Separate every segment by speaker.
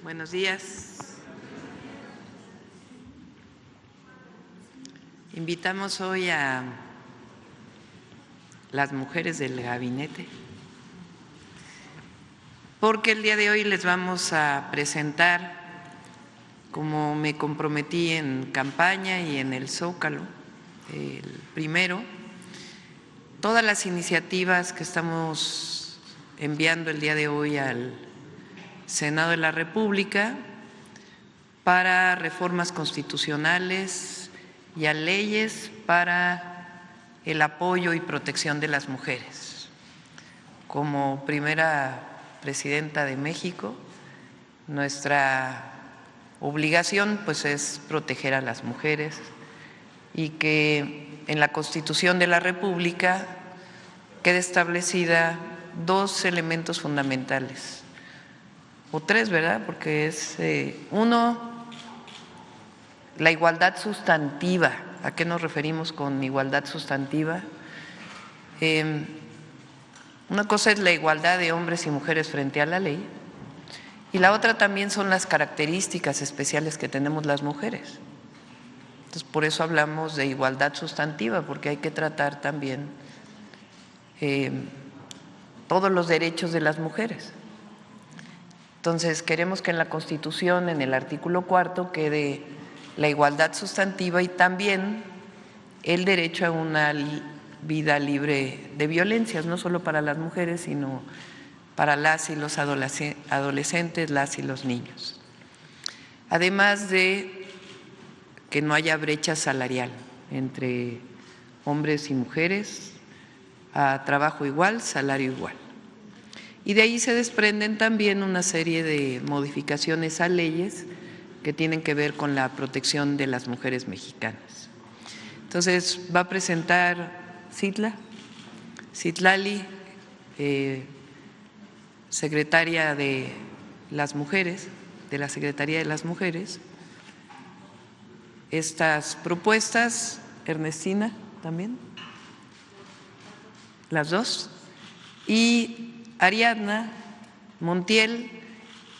Speaker 1: Buenos días. Invitamos hoy a las mujeres del gabinete porque el día de hoy les vamos a presentar, como me comprometí en campaña y en el Zócalo, el primero, todas las iniciativas que estamos enviando el día de hoy al Senado de la República para reformas constitucionales y a leyes para el apoyo y protección de las mujeres. Como primera presidenta de México, nuestra obligación pues es proteger a las mujeres y que en la Constitución de la República quede establecida dos elementos fundamentales, o tres, ¿verdad? Porque es uno, la igualdad sustantiva. ¿A qué nos referimos con igualdad sustantiva? Una cosa es la igualdad de hombres y mujeres frente a la ley y la otra también son las características especiales que tenemos las mujeres. Entonces, por eso hablamos de igualdad sustantiva, porque hay que tratar también todos los derechos de las mujeres. Entonces, queremos que en la Constitución, en el artículo 4, quede la igualdad sustantiva y también el derecho a una vida libre de violencias, no solo para las mujeres, sino para las y los adolescentes, las y los niños. Además de que no haya brecha salarial entre hombres y mujeres, a trabajo igual, salario igual. Y de ahí se desprenden también una serie de modificaciones a leyes que tienen que ver con la protección de las mujeres mexicanas. Entonces, va a presentar Citlali, secretaria de las mujeres, de la Secretaría de las Mujeres, estas propuestas. Ernestina también, las dos, y Ariadna Montiel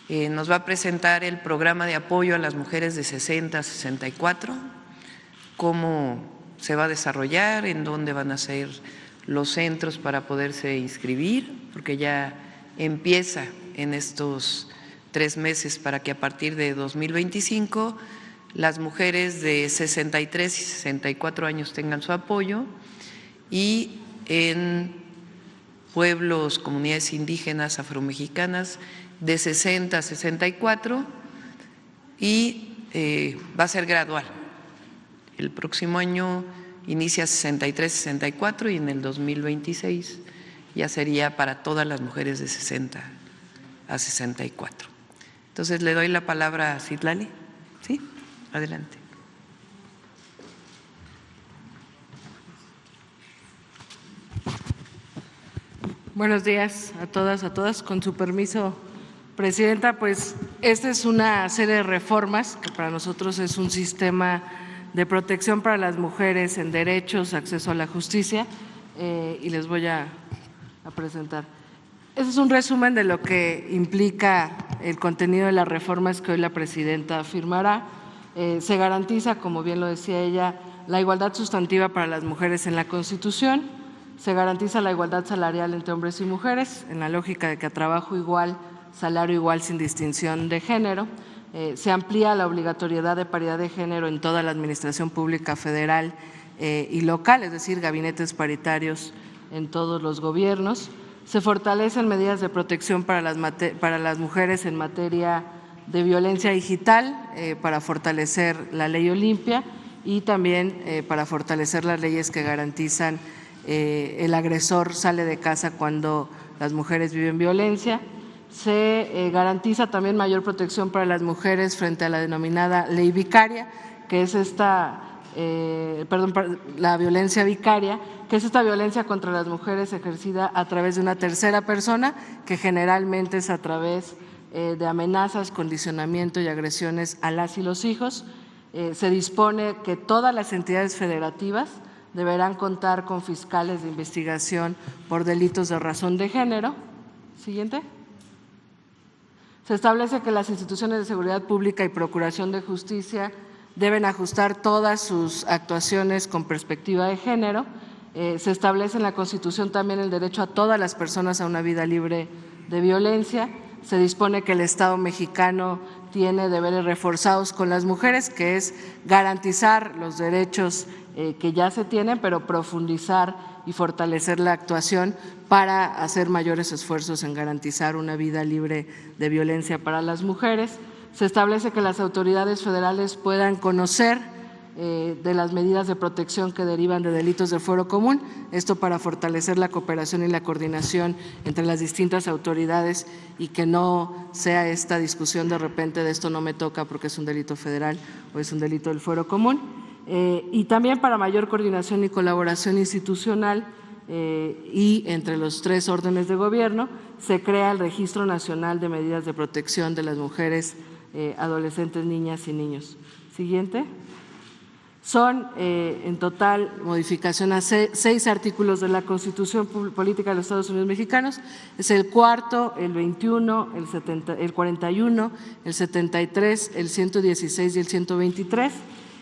Speaker 1: nos va a presentar el programa de apoyo a las mujeres de 60 a 64, cómo se va a desarrollar, en dónde van a ser los centros para poderse inscribir, porque ya empieza en estos 3 meses para que a partir de 2025 las mujeres de 63 y 64 años tengan su apoyo, y en pueblos, comunidades indígenas afromexicanas de 60 a 64, y va a ser gradual. El próximo año inicia 63, 64 y en el 2026 ya sería para todas las mujeres de 60 a 64. Entonces le doy la palabra a Citlali. ¿Sí? Adelante.
Speaker 2: Buenos días a todas. Con su permiso, Presidenta, pues esta es una serie de reformas que para nosotros es un sistema de protección para las mujeres en derechos, acceso a la justicia, y les voy a presentar. Este es un resumen de lo que implica el contenido de las reformas que hoy la Presidenta firmará. Se garantiza, como bien lo decía ella, la igualdad sustantiva para las mujeres en la Constitución. Se garantiza la igualdad salarial entre hombres y mujeres, en la lógica de que a trabajo igual, salario igual sin distinción de género. Se amplía la obligatoriedad de paridad de género en toda la administración pública federal y local, es decir, gabinetes paritarios en todos los gobiernos. Se fortalecen medidas de protección para las mujeres en materia de violencia digital, para fortalecer la ley Olimpia y también para fortalecer las leyes que garantizan el agresor sale de casa cuando las mujeres viven violencia. Se garantiza también mayor protección para las mujeres frente a la denominada ley vicaria, que es la violencia vicaria, que es esta violencia contra las mujeres ejercida a través de una tercera persona, que generalmente es a través de amenazas, condicionamiento y agresiones a las y los hijos. Se dispone que todas las entidades federativas deberán contar con fiscales de investigación por delitos de razón de género. Siguiente. Se establece que las instituciones de seguridad pública y procuración de justicia deben ajustar todas sus actuaciones con perspectiva de género. Se establece en la Constitución también el derecho a todas las personas a una vida libre de violencia. Se dispone que el Estado mexicano tiene deberes reforzados con las mujeres, que es garantizar los derechos que ya se tienen, pero profundizar y fortalecer la actuación para hacer mayores esfuerzos en garantizar una vida libre de violencia para las mujeres. Se establece que las autoridades federales puedan conocer de las medidas de protección que derivan de delitos del fuero común, esto para fortalecer la cooperación y la coordinación entre las distintas autoridades y que no sea esta discusión de repente de esto no me toca porque es un delito federal o es un delito del fuero común. Y también para mayor coordinación y colaboración institucional y entre los 3 órdenes de gobierno se crea el Registro Nacional de Medidas de Protección de las Mujeres, Adolescentes, Niñas y Niños. Siguiente. Son en total modificación a 6 artículos de la Constitución Política de los Estados Unidos Mexicanos, es el 4, el 21, el 41, el 73, el 116 y el 123,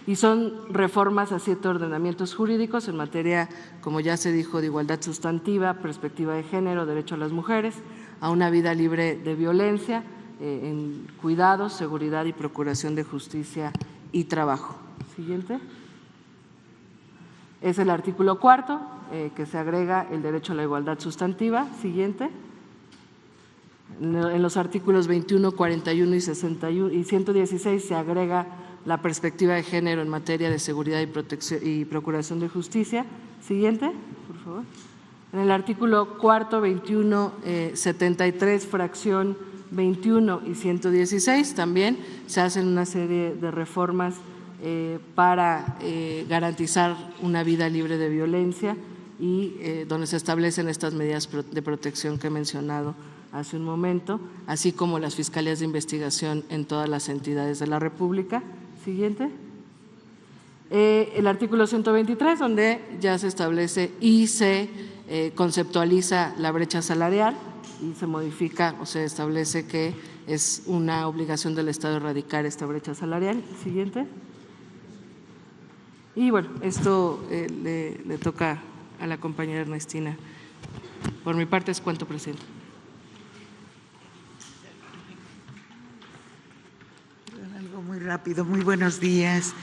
Speaker 2: y son reformas a 7 ordenamientos jurídicos en materia, como ya se dijo, de igualdad sustantiva, perspectiva de género, derecho a las mujeres, a una vida libre de violencia, en cuidados, seguridad y procuración de justicia y trabajo. Siguiente. Es el artículo 4, que se agrega el derecho a la igualdad sustantiva. Siguiente. En los artículos 21, 41 y 61 y 116 se agrega la perspectiva de género en materia de seguridad y protección y procuración de justicia. Siguiente, por favor. En el artículo 4, 21, 73, fracción 21 y 116 también se hacen una serie de reformas para garantizar una vida libre de violencia y donde se establecen estas medidas de protección que he mencionado hace un momento, así como las fiscalías de investigación en todas las entidades de la República. Siguiente. El artículo 123, donde ya se establece y se conceptualiza la brecha salarial y se modifica o se establece que es una obligación del Estado erradicar esta brecha salarial. Siguiente. Y bueno, esto le toca a la compañera Ernestina. Por mi parte es cuanto, presidente.
Speaker 3: Algo muy rápido. Muy buenos días.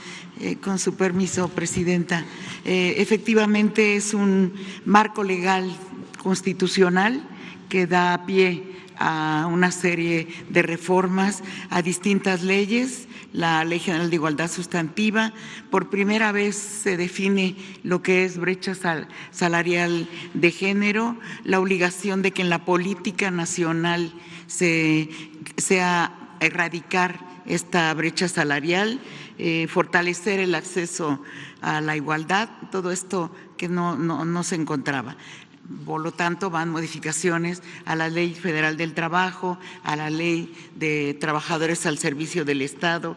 Speaker 3: Con su permiso, presidenta. Efectivamente es un marco legal constitucional que da pie a una serie de reformas a distintas leyes. La Ley General de Igualdad Sustantiva, por primera vez se define lo que es brecha salarial de género, la obligación de que en la política nacional sea erradicar esta brecha salarial, fortalecer el acceso a la igualdad, todo esto que no se encontraba. Por lo tanto, van modificaciones a la Ley Federal del Trabajo, a la Ley de Trabajadores al Servicio del Estado,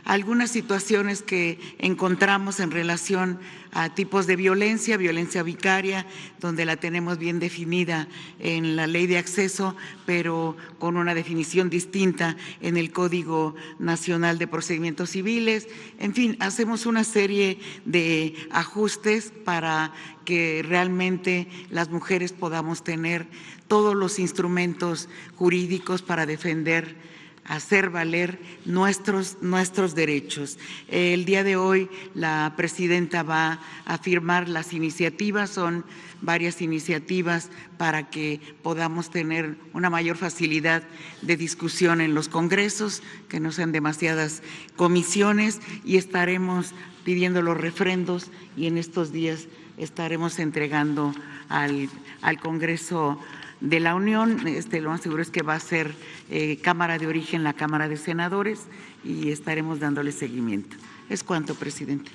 Speaker 3: algunas situaciones que encontramos en relación a tipos de violencia, violencia vicaria, donde la tenemos bien definida en la Ley de Acceso, pero con una definición distinta en el Código Nacional de Procedimientos Civiles. En fin, hacemos una serie de ajustes para que realmente las mujeres podamos tener todos los instrumentos jurídicos para defender, hacer valer nuestros derechos. El día de hoy la presidenta va a firmar las iniciativas, son varias iniciativas para que podamos tener una mayor facilidad de discusión en los congresos, que no sean demasiadas comisiones, y estaremos pidiendo los refrendos y en estos días estaremos entregando al Congreso de la Unión. Lo más seguro es que va a ser Cámara de Origen la Cámara de Senadores y estaremos dándole seguimiento. Es cuanto, presidente.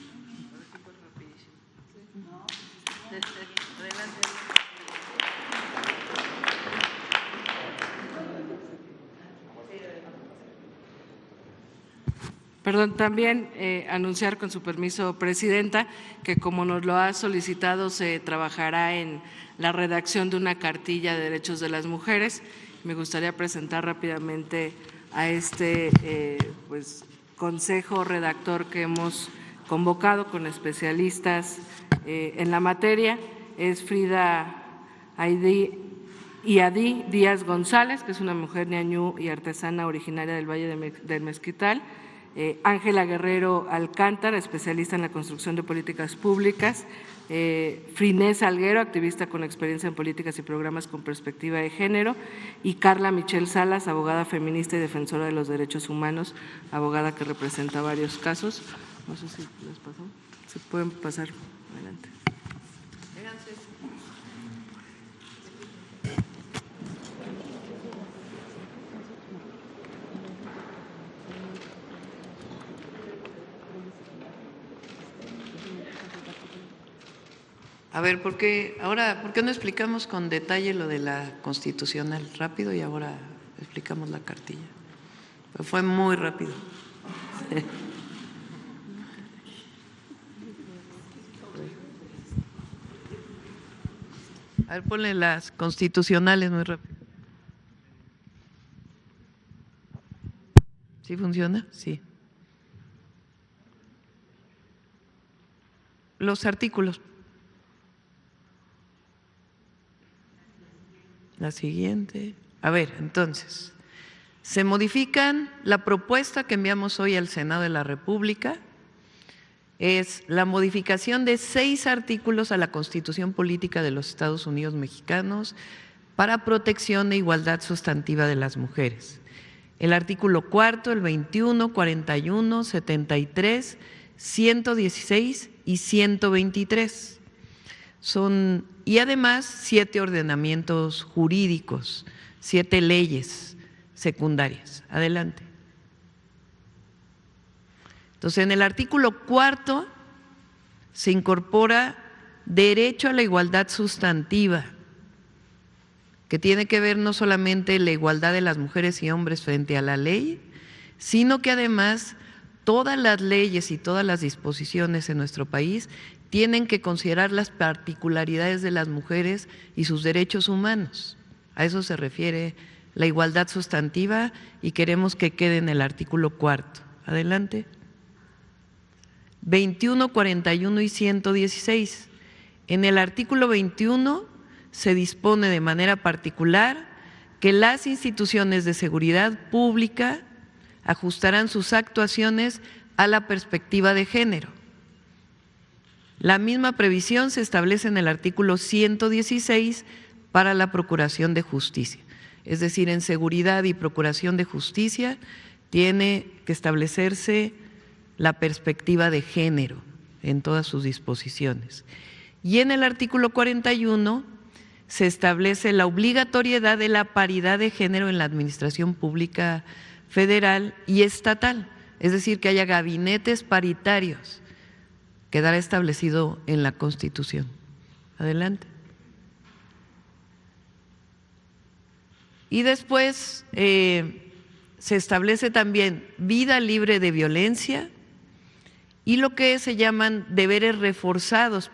Speaker 2: Perdón, también anunciar con su permiso, presidenta, que como nos lo ha solicitado, se trabajará en la redacción de una cartilla de derechos de las mujeres Me gustaría presentar rápidamente a este pues, consejo redactor que hemos convocado con especialistas en la materia. Es Frida Iadí Díaz González, que es una mujer ñañú y artesana originaria del Valle del Mezquital. Ángela Guerrero Alcántara, especialista en la construcción de políticas públicas. Frinés Alguero, activista con experiencia en políticas y programas con perspectiva de género, y Carla Michelle Salas, abogada feminista y defensora de los derechos humanos, abogada que representa varios casos. No sé si les pasó, se pueden pasar adelante.
Speaker 1: A ver, ¿por qué no explicamos con detalle lo de la constitucional rápido y ahora explicamos la cartilla? Pero fue muy rápido. A ver, ponle las constitucionales muy rápido. ¿Sí funciona? Sí. Los artículos. La siguiente. A ver, entonces, se modifican la propuesta que enviamos hoy al Senado de la República, es la modificación de 6 artículos a la Constitución Política de los Estados Unidos Mexicanos para protección e igualdad sustantiva de las mujeres. El artículo 4, el 21, 41, 73, 116 y 123. Y además 7 ordenamientos jurídicos, 7 leyes secundarias. Adelante. Entonces, en el artículo 4 se incorpora derecho a la igualdad sustantiva, que tiene que ver no solamente la igualdad de las mujeres y hombres frente a la ley, sino que además todas las leyes y todas las disposiciones en nuestro país tienen que considerar las particularidades de las mujeres y sus derechos humanos. A eso se refiere la igualdad sustantiva y queremos que quede en el artículo 4. Adelante. 21, 41 y 116. En el artículo 21 se dispone de manera particular que las instituciones de seguridad pública ajustarán sus actuaciones a la perspectiva de género. La misma previsión se establece en el artículo 116 para la Procuración de Justicia. Es decir, en seguridad y procuración de justicia tiene que establecerse la perspectiva de género en todas sus disposiciones. Y en el artículo 41 se establece la obligatoriedad de la paridad de género en la administración pública federal y estatal, es decir, que haya gabinetes paritarios. Quedará establecido en la Constitución. Adelante. Y después se establece también vida libre de violencia y lo que se llaman deberes reforzados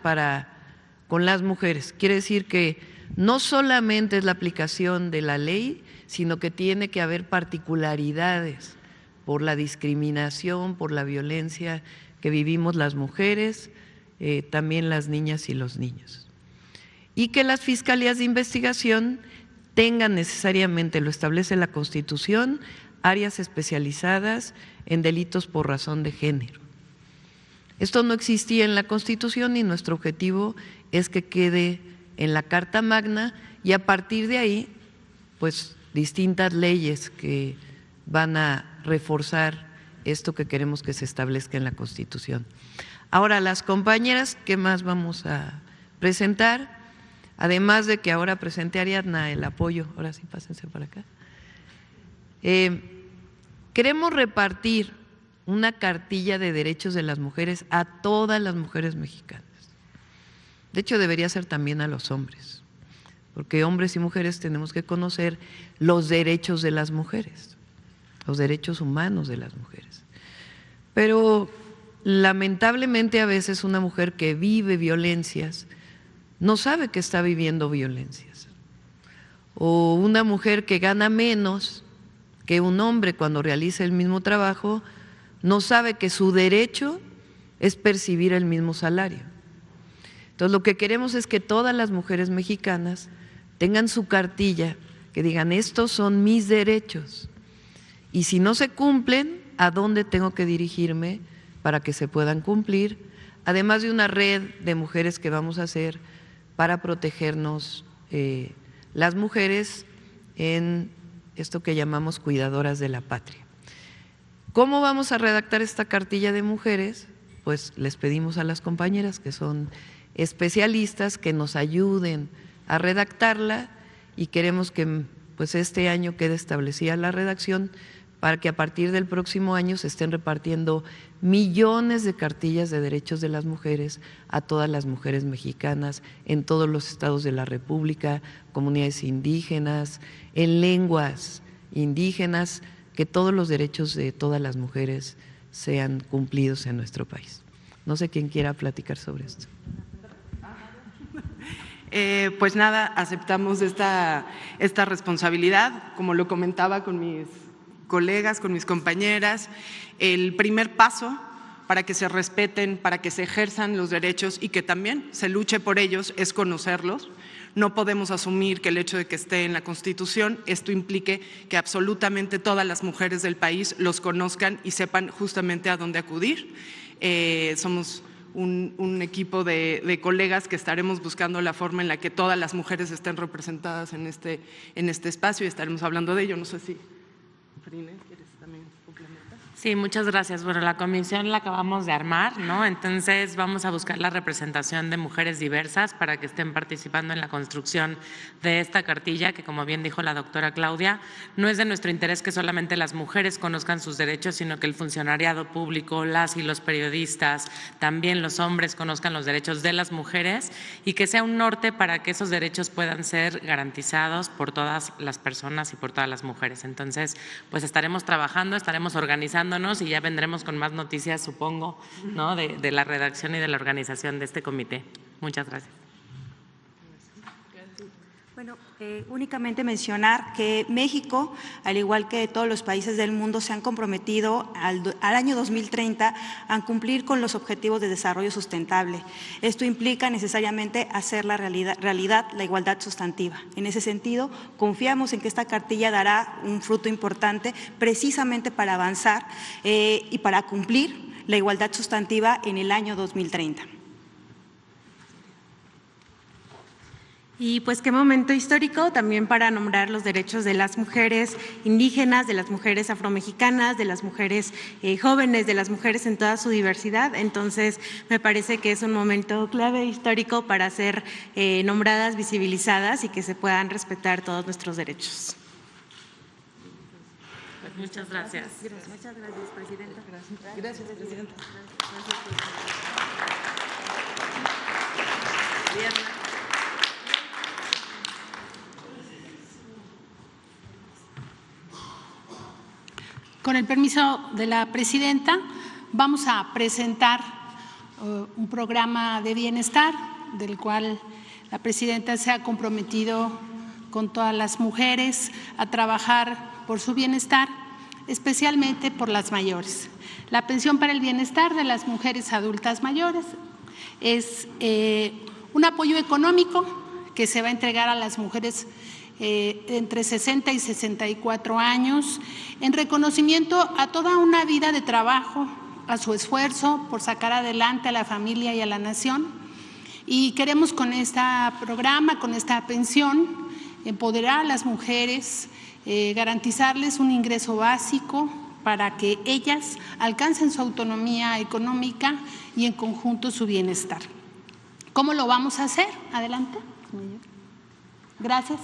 Speaker 1: con las mujeres. Quiere decir que no solamente es la aplicación de la ley, sino que tiene que haber particularidades por la discriminación, por la violencia que vivimos las mujeres, también las niñas y los niños. Y que las fiscalías de investigación tengan necesariamente, lo establece la Constitución, áreas especializadas en delitos por razón de género. Esto no existía en la Constitución y nuestro objetivo es que quede en la Carta Magna y a partir de ahí, pues distintas leyes que van a reforzar esto que queremos que se establezca en la Constitución. Ahora, las compañeras, ¿qué más vamos a presentar? Además de que ahora presente Ariadna el apoyo, ahora sí pásense para acá. Queremos repartir una cartilla de derechos de las mujeres a todas las mujeres mexicanas. De hecho, debería ser también a los hombres, porque hombres y mujeres tenemos que conocer los derechos de las mujeres, los derechos humanos de las mujeres. Pero lamentablemente a veces una mujer que vive violencias no sabe que está viviendo violencias o una mujer que gana menos que un hombre cuando realiza el mismo trabajo, no sabe que su derecho es percibir el mismo salario. Entonces, lo que queremos es que todas las mujeres mexicanas tengan su cartilla, que digan, estos son mis derechos, y si no se cumplen, ¿a dónde tengo que dirigirme para que se puedan cumplir? Además de una red de mujeres que vamos a hacer para protegernos las mujeres en esto que llamamos cuidadoras de la patria. ¿Cómo vamos a redactar esta cartilla de mujeres? Pues les pedimos a las compañeras que son especialistas que nos ayuden a redactarla, y queremos que pues este año quede establecida la redacción para que a partir del próximo año se estén repartiendo millones de cartillas de derechos de las mujeres a todas las mujeres mexicanas en todos los estados de la República, comunidades indígenas, en lenguas indígenas, que todos los derechos de todas las mujeres sean cumplidos en nuestro país. No sé quién quiera platicar sobre esto.
Speaker 4: Pues nada, aceptamos esta responsabilidad, como lo comentaba con mis colegas, con mis compañeras. El primer paso para que se respeten, para que se ejerzan los derechos y que también se luche por ellos es conocerlos. No podemos asumir que el hecho de que esté en la Constitución, esto implique que absolutamente todas las mujeres del país los conozcan y sepan justamente a dónde acudir. Somos un equipo de colegas que estaremos buscando la forma en la que todas las mujeres estén representadas en este espacio, y estaremos hablando de ello. No sé si Frine, ¿quieres también complementar?
Speaker 5: Sí, muchas gracias. Bueno, la comisión la acabamos de armar, ¿no? Entonces vamos a buscar la representación de mujeres diversas para que estén participando en la construcción de esta cartilla, que como bien dijo la doctora Claudia, no es de nuestro interés que solamente las mujeres conozcan sus derechos, sino que el funcionariado público, las y los periodistas, también los hombres conozcan los derechos de las mujeres, y que sea un norte para que esos derechos puedan ser garantizados por todas las personas y por todas las mujeres. Entonces, pues estaremos trabajando, estaremos organizando y ya vendremos con más noticias, supongo, ¿no? de la redacción y de la organización de este comité. Muchas gracias.
Speaker 6: Bueno, únicamente mencionar que México, al igual que todos los países del mundo, se han comprometido al año 2030 a cumplir con los objetivos de desarrollo sustentable. Esto implica necesariamente hacer la realidad la igualdad sustantiva. En ese sentido, confiamos en que esta cartilla dará un fruto importante precisamente para avanzar y para cumplir la igualdad sustantiva en el año 2030.
Speaker 7: Y pues qué momento histórico también para nombrar los derechos de las mujeres indígenas, de las mujeres afromexicanas, de las mujeres jóvenes, de las mujeres en toda su diversidad. Entonces me parece que es un momento clave histórico para ser nombradas, visibilizadas y que se puedan respetar todos nuestros derechos.
Speaker 5: Muchas gracias.
Speaker 6: Muchas gracias, Presidenta.
Speaker 4: Gracias, Presidenta.
Speaker 8: Con el permiso de la presidenta, vamos a presentar un programa de bienestar del cual la presidenta se ha comprometido con todas las mujeres a trabajar por su bienestar, especialmente por las mayores. La pensión para el bienestar de las mujeres adultas mayores es un apoyo económico que se va a entregar a las mujeres entre 60 y 64 años, en reconocimiento a toda una vida de trabajo, a su esfuerzo por sacar adelante a la familia y a la nación. Y queremos con este programa, con esta pensión, empoderar a las mujeres, garantizarles un ingreso básico para que ellas alcancen su autonomía económica y en conjunto su bienestar. ¿Cómo lo vamos a hacer? Adelante. Gracias.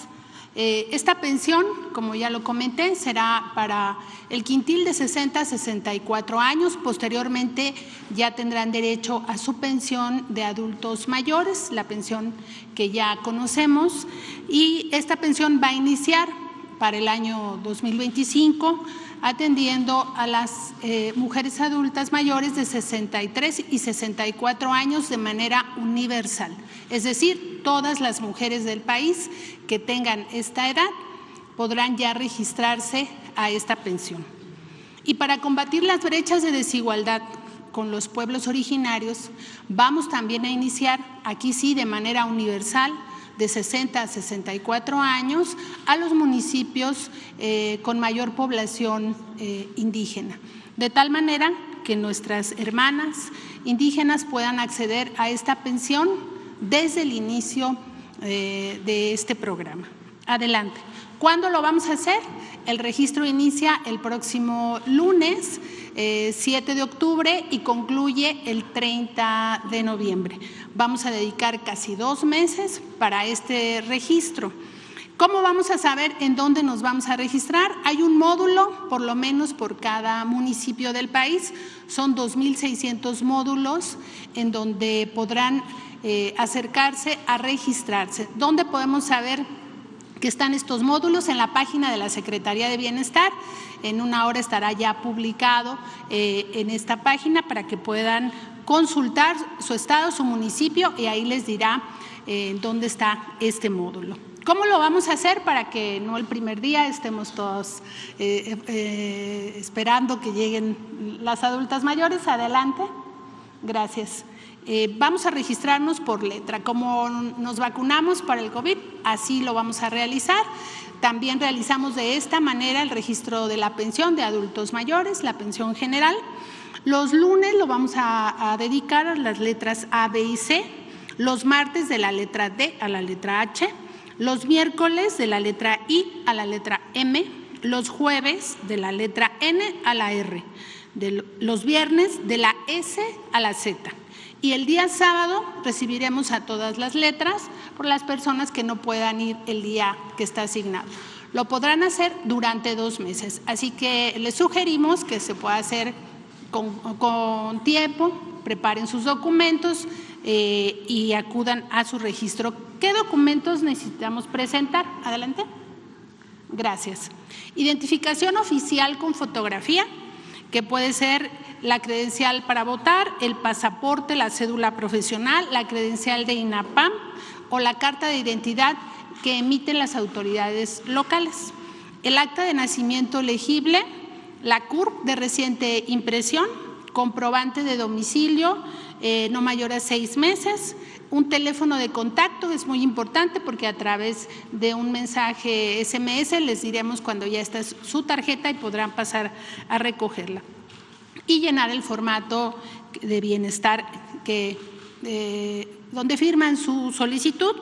Speaker 8: Esta pensión, como ya lo comenté, será para el quintil de 60 a 64 años. Posteriormente ya tendrán derecho a su pensión de adultos mayores, la pensión que ya conocemos, y esta pensión va a iniciar para el año 2025, atendiendo a las mujeres adultas mayores de 63 y 64 años de manera universal. Es decir, todas las mujeres del país que tengan esta edad podrán ya registrarse a esta pensión. Y para combatir las brechas de desigualdad con los pueblos originarios, vamos también a iniciar, aquí sí de manera universal, de 60 a 64 años, a los municipios con mayor población indígena, de tal manera que nuestras hermanas indígenas puedan acceder a esta pensión desde el inicio de este programa. Adelante. ¿Cuándo lo vamos a hacer? El registro inicia el próximo lunes 7 de octubre y concluye el 30 de noviembre. Vamos a dedicar casi 2 meses para este registro. ¿Cómo vamos a saber en dónde nos vamos a registrar? Hay un módulo, por lo menos por cada municipio del país. Son 2.600 módulos en donde podrán acercarse a registrarse. ¿Dónde podemos saber que están estos módulos? En la página de la Secretaría de Bienestar. En una hora estará ya publicado en esta página para que puedan consultar su estado, su municipio, y ahí les dirá dónde está este módulo. ¿Cómo lo vamos a hacer para que no el primer día estemos todos esperando que lleguen las adultas mayores? Adelante. Gracias. Vamos a registrarnos por letra. Como nos vacunamos para el COVID, así lo vamos a realizar. También realizamos de esta manera el registro de la pensión de adultos mayores, la pensión general. Los lunes lo vamos a dedicar a las letras A, B y C. Los martes de la letra D a la letra H. Los miércoles de la letra I a la letra M. Los jueves de la letra N a la R. Los viernes de la S a la Z. Y el día sábado recibiremos a todas las letras por las personas que no puedan ir el día que está asignado. Lo podrán hacer durante 2 meses, así que les sugerimos que se pueda hacer con tiempo, preparen sus documentos y acudan a su registro. ¿Qué documentos necesitamos presentar? Adelante. Gracias. Identificación oficial con fotografía, que puede ser la credencial para votar, el pasaporte, la cédula profesional, la credencial de INAPAM o la carta de identidad que emiten las autoridades locales. El acta de nacimiento legible, la CURP de reciente impresión, comprobante de domicilio no mayor a 6 meses, un teléfono de contacto, es muy importante porque a través de un mensaje SMS les diremos cuando ya está su tarjeta y podrán pasar a recogerla. Y llenar el formato de bienestar donde firman su solicitud.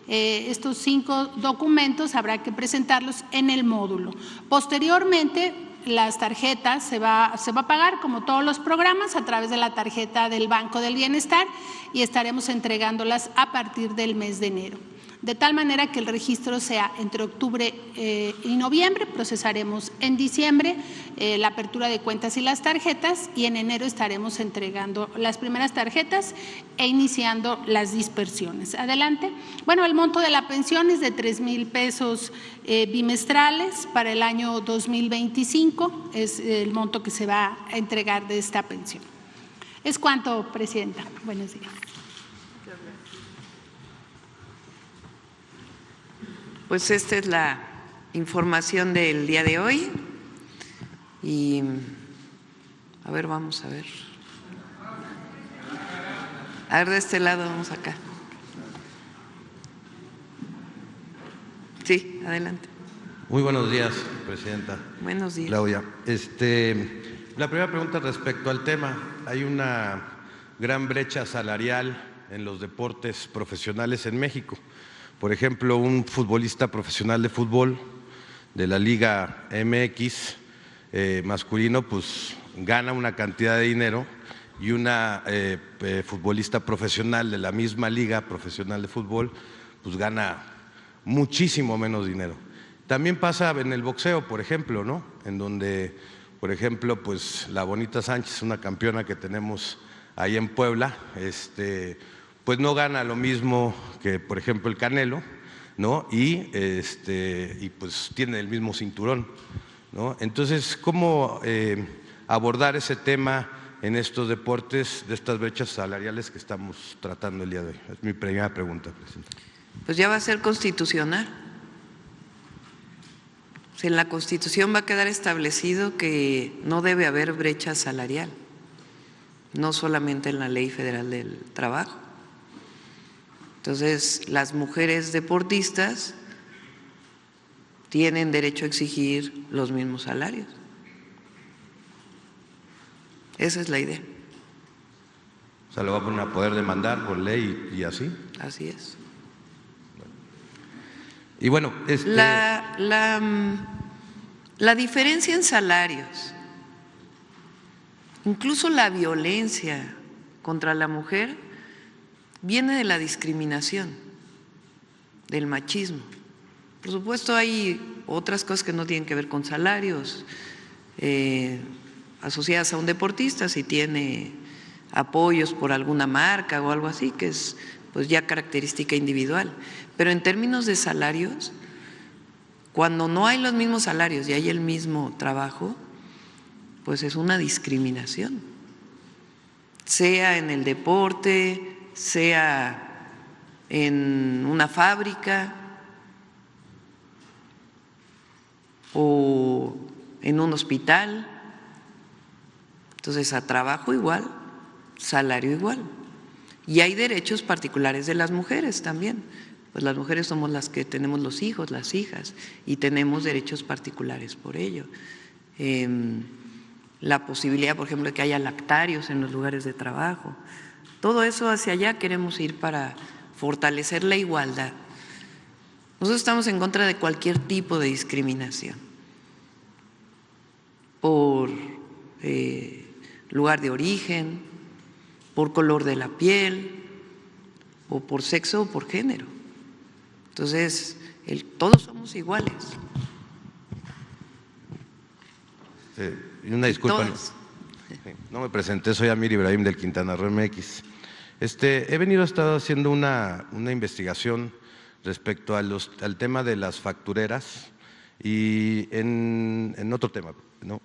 Speaker 8: Estos 5 documentos habrá que presentarlos en el módulo. Posteriormente, las tarjetas se va a pagar, como todos los programas, a través de la tarjeta del Banco del Bienestar y estaremos entregándolas a partir del mes de enero. De tal manera que el registro sea entre octubre y noviembre, procesaremos en diciembre la apertura de cuentas y las tarjetas y en enero estaremos entregando las primeras tarjetas e iniciando las dispersiones. Adelante. Bueno, el monto de la pensión es de 3,000 pesos bimestrales para el año 2025, es el monto que se va a entregar de esta pensión. Es cuanto, Presidenta. Buenos días.
Speaker 1: Pues esta es la información del día de hoy y a ver, vamos a ver. A ver, de este lado, vamos acá. Sí, adelante.
Speaker 9: Muy buenos días, Presidenta.
Speaker 1: Buenos días.
Speaker 9: Claudia. La primera pregunta respecto al tema. Hay una gran brecha salarial en los deportes profesionales en México. Por ejemplo, un futbolista profesional de fútbol de la Liga MX masculino, pues gana una cantidad de dinero y una futbolista profesional de la misma liga profesional de fútbol, pues gana muchísimo menos dinero. También pasa en el boxeo, por ejemplo, ¿no? En donde, por ejemplo, pues la Bonita Sánchez, una campeona que tenemos ahí en Puebla, pues no gana lo mismo que, por ejemplo, el Canelo, ¿no? Y pues tienen el mismo cinturón, ¿no? Entonces, ¿cómo abordar ese tema en estos deportes de estas brechas salariales que estamos tratando el día de hoy? Es mi primera pregunta, presidenta.
Speaker 1: Pues ya va a ser constitucional. O sea, en la Constitución va a quedar establecido que no debe haber brecha salarial, no solamente en la Ley Federal del Trabajo. Entonces, las mujeres deportistas tienen derecho a exigir los mismos salarios. Esa es la idea.
Speaker 9: O sea, lo van a poder demandar por ley y así.
Speaker 1: Así es.
Speaker 9: Y bueno,
Speaker 1: la diferencia en salarios, incluso la violencia contra la mujer, viene de la discriminación, del machismo. Por supuesto, hay otras cosas que no tienen que ver con salarios, asociadas a un deportista, si tiene apoyos por alguna marca o algo así, que es pues ya característica individual. Pero en términos de salarios, cuando no hay los mismos salarios y hay el mismo trabajo, pues es una discriminación, sea en el deporte, sea en una fábrica o en un hospital. Entonces, a trabajo igual, salario igual. Y hay derechos particulares de las mujeres también. Pues las mujeres somos las que tenemos los hijos, las hijas, y tenemos derechos particulares por ello. La posibilidad, por ejemplo, de que haya lactarios en los lugares de trabajo. Todo eso hacia allá queremos ir para fortalecer la igualdad. Nosotros estamos en contra de cualquier tipo de discriminación por lugar de origen, por color de la piel, o por sexo o por género. Entonces, todos somos iguales.
Speaker 9: Una disculpa, no me presenté, soy Amir Ibrahim del Quintana Roo MX. He estado haciendo una investigación respecto a al tema de las factureras y en otro tema, ¿no?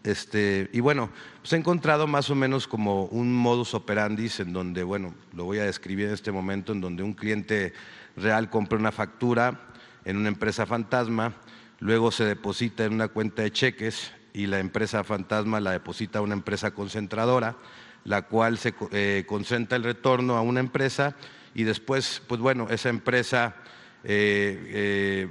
Speaker 9: Y bueno, pues he encontrado más o menos como un modus operandi en donde, bueno, lo voy a describir en este momento, en donde un cliente real compra una factura en una empresa fantasma, luego se deposita en una cuenta de cheques y la empresa fantasma la deposita a una empresa concentradora, la cual se concentra el retorno a una empresa y después, pues bueno, esa empresa, hay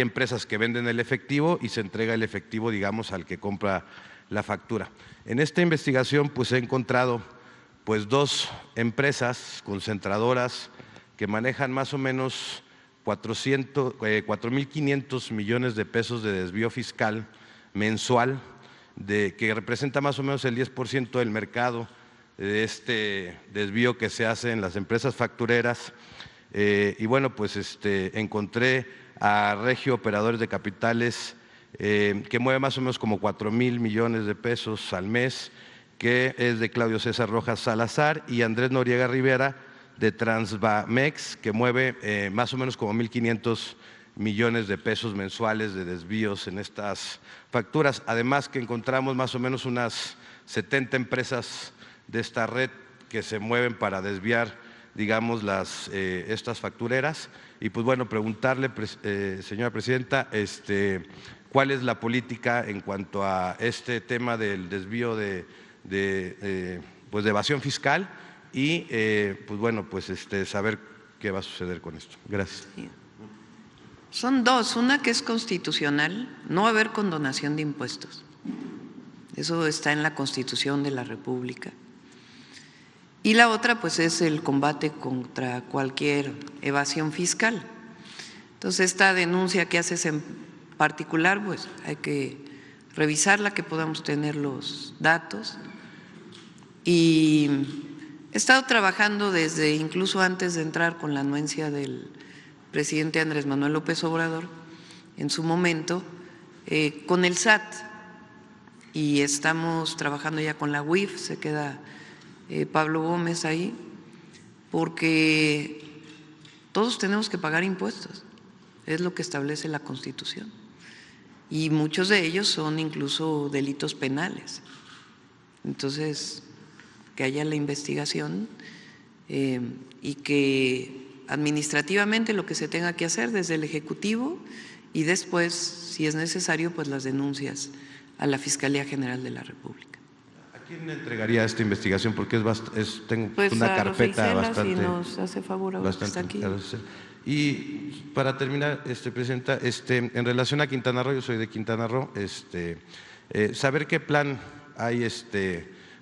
Speaker 9: empresas que venden el efectivo y se entrega el efectivo, digamos, al que compra la factura. En esta investigación, pues he encontrado pues 2 empresas concentradoras que manejan más o menos 4.500 millones de pesos de desvío fiscal mensual, que representa más o menos el 10% del mercado de este desvío que se hace en las empresas factureras. Y bueno, pues encontré a Regio Operadores de Capitales, que mueve más o menos como 4.000 millones de pesos al mes, que es de Claudio César Rojas Salazar, y Andrés Noriega Rivera de Transbamex, que mueve más o menos como 1.500 millones de pesos mensuales de desvíos en estas facturas. Además que encontramos más o menos unas 70 empresas de esta red que se mueven para desviar, digamos, estas factureras. Y pues bueno, preguntarle, señora presidenta, ¿cuál es la política en cuanto a este tema del desvío de evasión fiscal? Y pues bueno, pues saber qué va a suceder con esto. Gracias.
Speaker 1: Son 2, una que es constitucional, no va a haber condonación de impuestos. Eso está en la Constitución de la República. Y la otra, pues, es el combate contra cualquier evasión fiscal. Entonces, esta denuncia que haces en particular, pues, hay que revisarla, que podamos tener los datos. Y he estado trabajando desde incluso antes de entrar con la anuencia del presidente Andrés Manuel López Obrador, en su momento, con el SAT, y estamos trabajando ya con la UIF, se queda Pablo Gómez ahí, porque todos tenemos que pagar impuestos. es lo que establece la Constitución. Y muchos de ellos son incluso delitos penales. Entonces, que haya la investigación y que administrativamente lo que se tenga que hacer desde el Ejecutivo y después, si es necesario, pues las denuncias a la Fiscalía General de la República.
Speaker 9: ¿A quién entregaría esta investigación? Porque tengo
Speaker 1: pues
Speaker 9: una carpeta bastante…
Speaker 1: Si nos hace favor ahora que está aquí.
Speaker 9: Y para terminar, Presidenta, en relación a Quintana Roo, yo soy de Quintana Roo, saber qué plan hay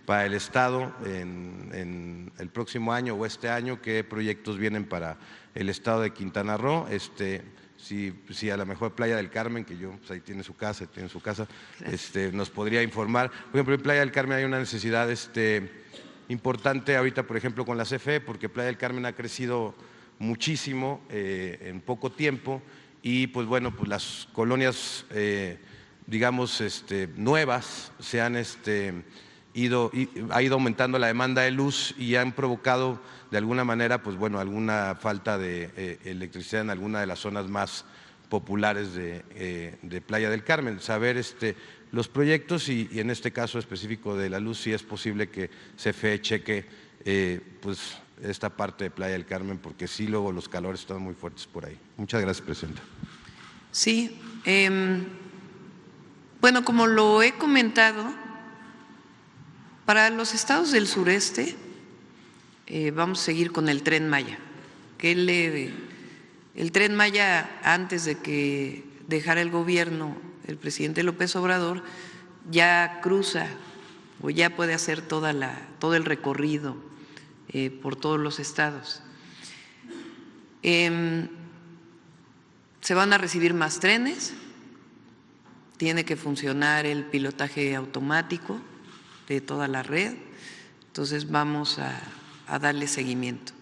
Speaker 9: para el Estado en el próximo año o este año, qué proyectos vienen para el Estado de Quintana Roo, si a lo mejor Playa del Carmen, que yo, pues ahí tiene su casa, nos podría informar. Por ejemplo, en Playa del Carmen hay una necesidad importante ahorita, por ejemplo, con la CFE, porque Playa del Carmen ha crecido muchísimo en poco tiempo y pues bueno, pues las colonias digamos nuevas se han ha ido aumentando la demanda de luz y han provocado de alguna manera pues bueno alguna falta de electricidad en alguna de las zonas más populares de Playa del Carmen. Saber los proyectos y en este caso específico de la luz, si es posible que CFE cheque pues esta parte de Playa del Carmen, porque sí, luego los calores están muy fuertes por ahí. Muchas gracias, Presidenta.
Speaker 1: Sí, bueno, como lo he comentado, para los estados del sureste vamos a seguir con el Tren Maya, que el Tren Maya, antes de que dejara el gobierno el presidente López Obrador, ya cruza o ya puede hacer todo el recorrido por todos los estados. Se van a recibir más trenes, tiene que funcionar el pilotaje automático de toda la red, entonces vamos a darle seguimiento.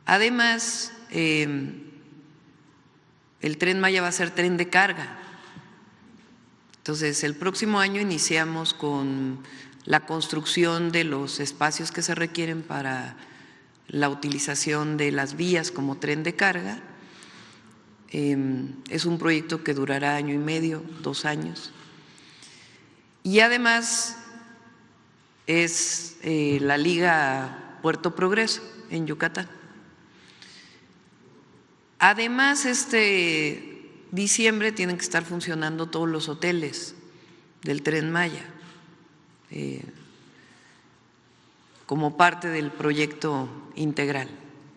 Speaker 1: Además, el Tren Maya va a ser tren de carga, entonces el próximo año iniciamos con la construcción de los espacios que se requieren para la utilización de las vías como tren de carga. Es un proyecto que durará 1 año y medio, 2 años. Y además es la Liga Puerto Progreso en Yucatán. Además, diciembre tienen que estar funcionando todos los hoteles del Tren Maya como parte del proyecto integral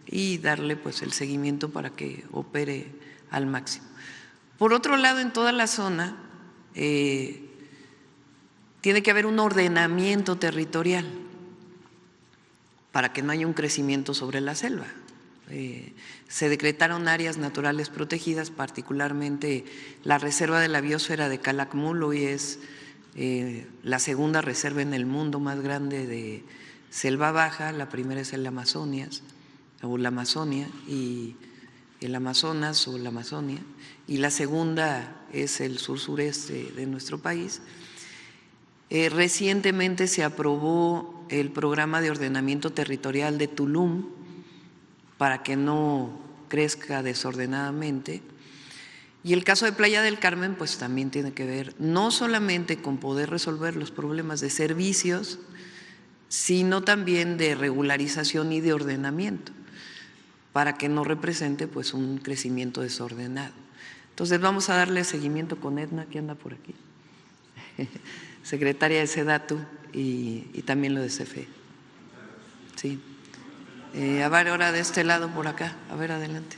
Speaker 1: y darle pues el seguimiento para que opere al máximo. Por otro lado, en toda la zona tiene que haber un ordenamiento territorial para que no haya un crecimiento sobre la selva. Se decretaron áreas naturales protegidas, particularmente la Reserva de la Biosfera de Calakmul, hoy es la segunda reserva en el mundo más grande de selva baja. La primera es el Amazonas o la Amazonia y el Amazonas o la Amazonia, y la segunda es el sur-sureste de nuestro país. Recientemente se aprobó el programa de ordenamiento territorial de Tulum para que no crezca desordenadamente. Y el caso de Playa del Carmen pues también tiene que ver no solamente con poder resolver los problemas de servicios, sino también de regularización y de ordenamiento, para que no represente pues un crecimiento desordenado. Entonces vamos a darle seguimiento con Edna, que anda por aquí, secretaria de SEDATU, y también lo de CFE. Sí. A ver, ahora de este lado por acá, a ver, adelante.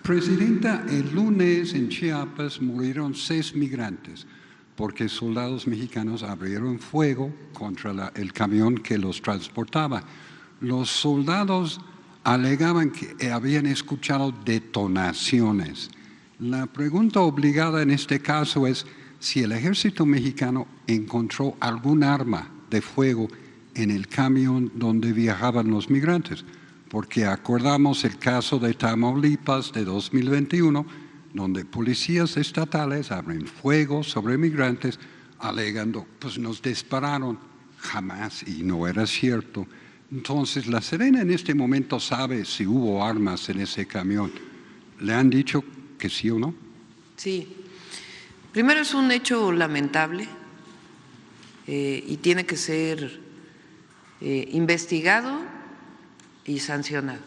Speaker 10: Presidenta, el lunes en Chiapas murieron 6 migrantes porque soldados mexicanos abrieron fuego contra el camión que los transportaba. Los soldados alegaban que habían escuchado detonaciones. La pregunta obligada en este caso es si el ejército mexicano encontró algún arma de fuego en el camión donde viajaban los migrantes, porque acordamos el caso de Tamaulipas de 2021, donde policías estatales abren fuego sobre migrantes alegando, pues nos dispararon, jamás, y no era cierto. Entonces, la Sedena en este momento sabe si hubo armas en ese camión. ¿Le han dicho que sí o no?
Speaker 1: Sí. Primero es un hecho lamentable y tiene que ser investigado y sancionado.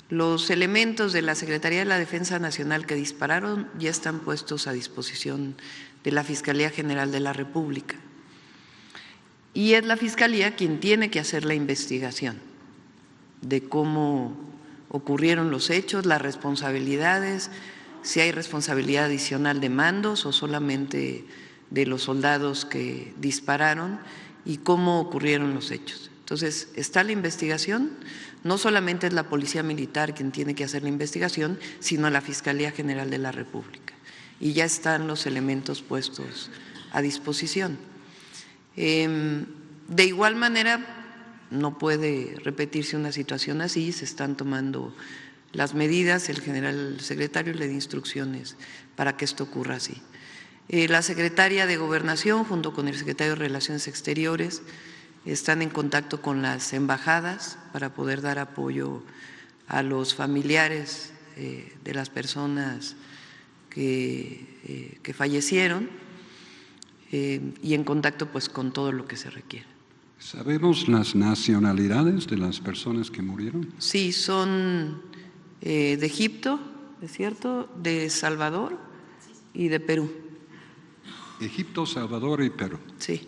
Speaker 1: Los elementos de la Secretaría de la Defensa Nacional que dispararon ya están puestos a disposición de la Fiscalía General de la República. Y es la Fiscalía quien tiene que hacer la investigación de cómo ocurrieron los hechos, las responsabilidades, si hay responsabilidad adicional de mandos o solamente de los soldados que dispararon y cómo ocurrieron los hechos. Entonces, está la investigación, no solamente es la Policía Militar quien tiene que hacer la investigación, sino la Fiscalía General de la República. Y ya están los elementos puestos a disposición. De igual manera, no puede repetirse una situación así, se están tomando las medidas, el general secretario le da instrucciones para que esto ocurra así. La secretaria de Gobernación, junto con el secretario de Relaciones Exteriores, están en contacto con las embajadas para poder dar apoyo a los familiares de las personas que fallecieron y en contacto pues con todo lo que se requiere.
Speaker 10: ¿Sabemos las nacionalidades de las personas que murieron?
Speaker 1: Sí, son de Egipto, ¿es cierto?, de Salvador y de Perú.
Speaker 10: Egipto, Salvador y Perú.
Speaker 1: Sí.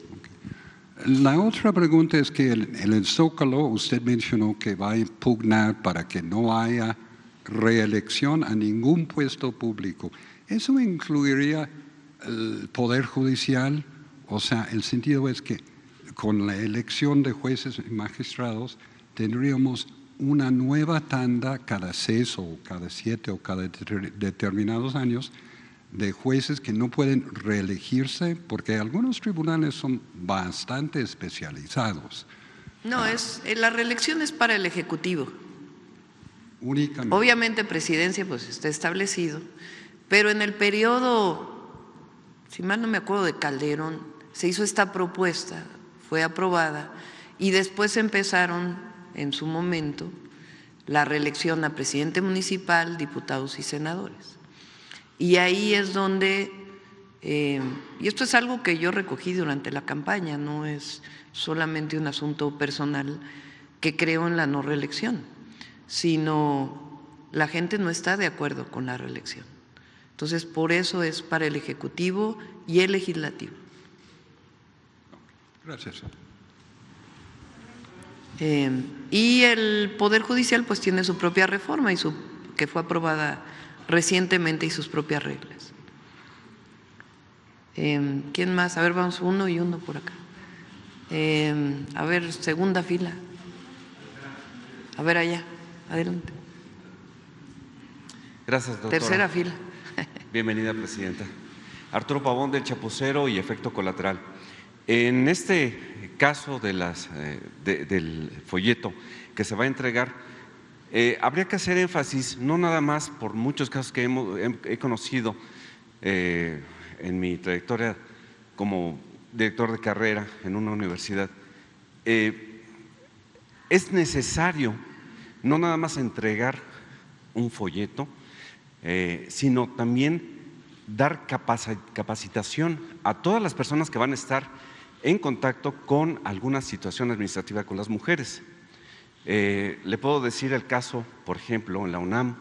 Speaker 10: La otra pregunta es que en el Zócalo usted mencionó que va a impugnar para que no haya reelección a ningún puesto público. ¿Eso incluiría el Poder Judicial? O sea, el sentido es que con la elección de jueces y magistrados tendríamos una nueva tanda cada 6 o cada 7 o cada determinados años de jueces que no pueden reelegirse, porque algunos tribunales son bastante especializados.
Speaker 1: No, la reelección es para el Ejecutivo.
Speaker 10: Únicamente.
Speaker 1: Obviamente presidencia pues está establecido, pero en el periodo, si mal no me acuerdo, de Calderón, se hizo esta propuesta, fue aprobada y después empezaron en su momento la reelección a presidente municipal, diputados y senadores. Y ahí es donde, y esto es algo que yo recogí durante la campaña, no es solamente un asunto personal que creo en la no reelección, sino la gente no está de acuerdo con la reelección. Entonces, por eso es para el Ejecutivo y el Legislativo.
Speaker 10: Gracias.
Speaker 1: Y el Poder Judicial pues tiene su propia reforma que fue aprobada recientemente y sus propias reglas. ¿Quién más? A ver, vamos uno y uno por acá. A ver, segunda fila. A ver allá, adelante.
Speaker 11: Gracias, doctora.
Speaker 1: Tercera fila.
Speaker 11: Bienvenida, presidenta. Arturo Pavón, del Chapucero y Efecto Colateral. En este caso del folleto que se va a entregar, habría que hacer énfasis, no nada más por muchos casos que he conocido en mi trayectoria como director de carrera en una universidad, es necesario no nada más entregar un folleto, sino también dar capacitación a todas las personas que van a estar en contacto con alguna situación administrativa con las mujeres. Le puedo decir el caso, por ejemplo, en la UNAM,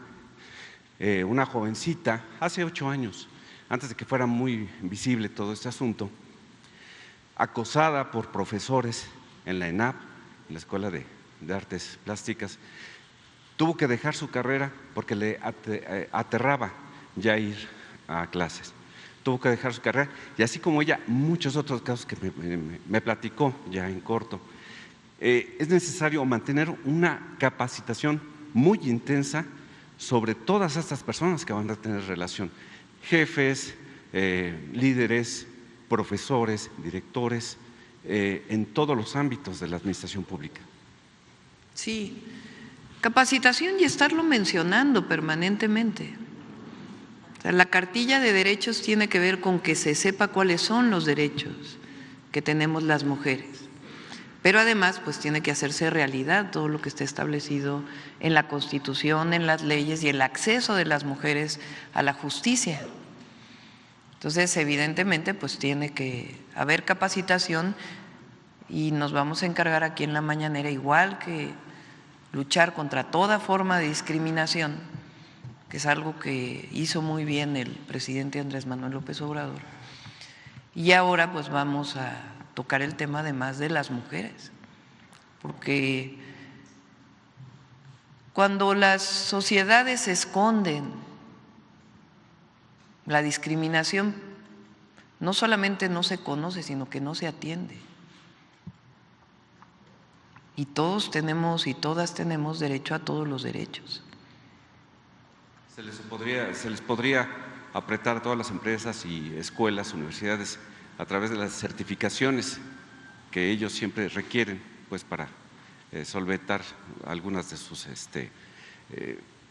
Speaker 11: una jovencita, hace 8 años, antes de que fuera muy visible todo este asunto, acosada por profesores en la ENAP, en la Escuela de Artes Plásticas, tuvo que dejar su carrera porque le aterraba ya ir a clases. Tuvo que dejar su carrera y así como ella, muchos otros casos que me platicó ya en corto. Es necesario mantener una capacitación muy intensa sobre todas estas personas que van a tener relación, jefes, líderes, profesores, directores, en todos los ámbitos de la administración pública.
Speaker 1: Sí, capacitación y estarlo mencionando permanentemente. O sea, la cartilla de derechos tiene que ver con que se sepa cuáles son los derechos que tenemos las mujeres. Pero además, pues tiene que hacerse realidad todo lo que está establecido en la Constitución, en las leyes y el acceso de las mujeres a la justicia. Entonces, evidentemente, pues tiene que haber capacitación y nos vamos a encargar aquí en la mañanera, igual que luchar contra toda forma de discriminación, que es algo que hizo muy bien el presidente Andrés Manuel López Obrador. Y ahora pues vamos a tocar el tema además de las mujeres, porque cuando las sociedades esconden la discriminación, no solamente no se conoce, sino que no se atiende. Y todos tenemos y todas tenemos derecho a todos los derechos.
Speaker 11: Se les podría apretar a todas las empresas y escuelas, universidades, a través de las certificaciones que ellos siempre requieren, pues para solventar algunas de sus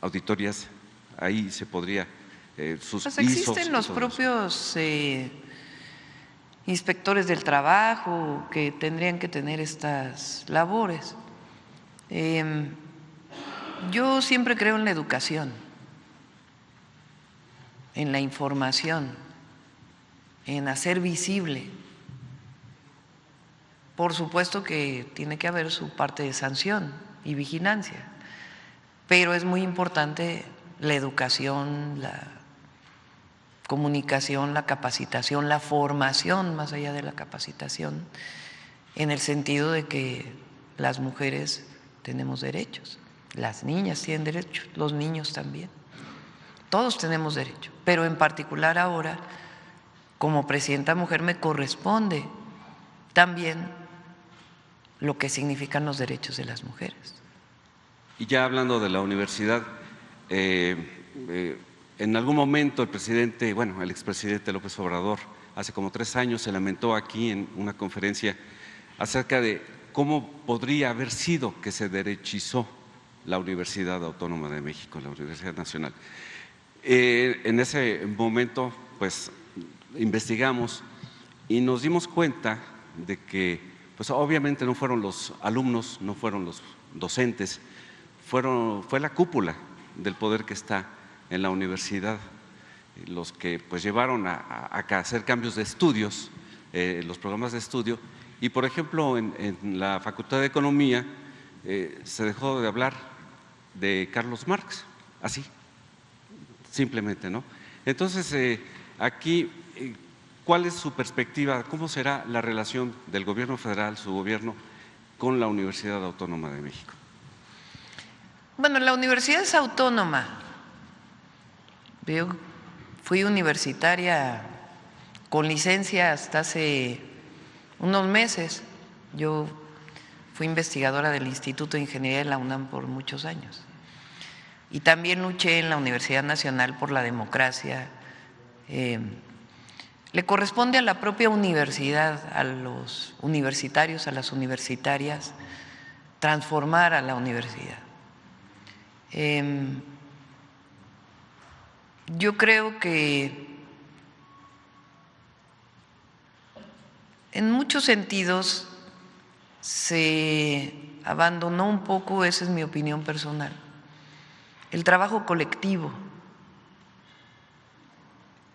Speaker 11: auditorías. Ahí se podría sus
Speaker 1: pues existen los propios inspectores del trabajo que tendrían que tener estas labores. Yo siempre creo en la educación, en la información, en hacer visible. Por supuesto que tiene que haber su parte de sanción y vigilancia, pero es muy importante la educación, la comunicación, la capacitación, la formación más allá de la capacitación, en el sentido de que las mujeres tenemos derechos, las niñas tienen derechos, los niños también, todos tenemos derecho, pero en particular ahora, como presidenta mujer, me corresponde también lo que significan los derechos de las mujeres.
Speaker 11: Y ya hablando de la universidad, en algún momento el presidente, bueno, el expresidente López Obrador, hace como 3 años se lamentó aquí en una conferencia acerca de cómo podría haber sido que se derechizó la Universidad Autónoma de México, la Universidad Nacional. En ese momento, pues, investigamos y nos dimos cuenta de que, pues, obviamente no fueron los alumnos, no fueron los docentes, fue la cúpula del poder que está en la universidad, los que pues llevaron a hacer cambios de estudios, los programas de estudio, y por ejemplo en la Facultad de Economía se dejó de hablar de Carlos Marx, así, simplemente, ¿no? Entonces, aquí, ¿cuál es su perspectiva? ¿Cómo será la relación del gobierno federal, su gobierno, con la Universidad Autónoma de México?
Speaker 1: Bueno, la universidad es autónoma. Yo fui universitaria con licencia hasta hace unos meses. Yo fui investigadora del Instituto de Ingeniería de la UNAM por muchos años. Y también luché en la Universidad Nacional por la democracia. Le corresponde a la propia universidad, a los universitarios, a las universitarias, transformar a la universidad. Yo creo que en muchos sentidos se abandonó un poco, esa es mi opinión personal, el trabajo colectivo,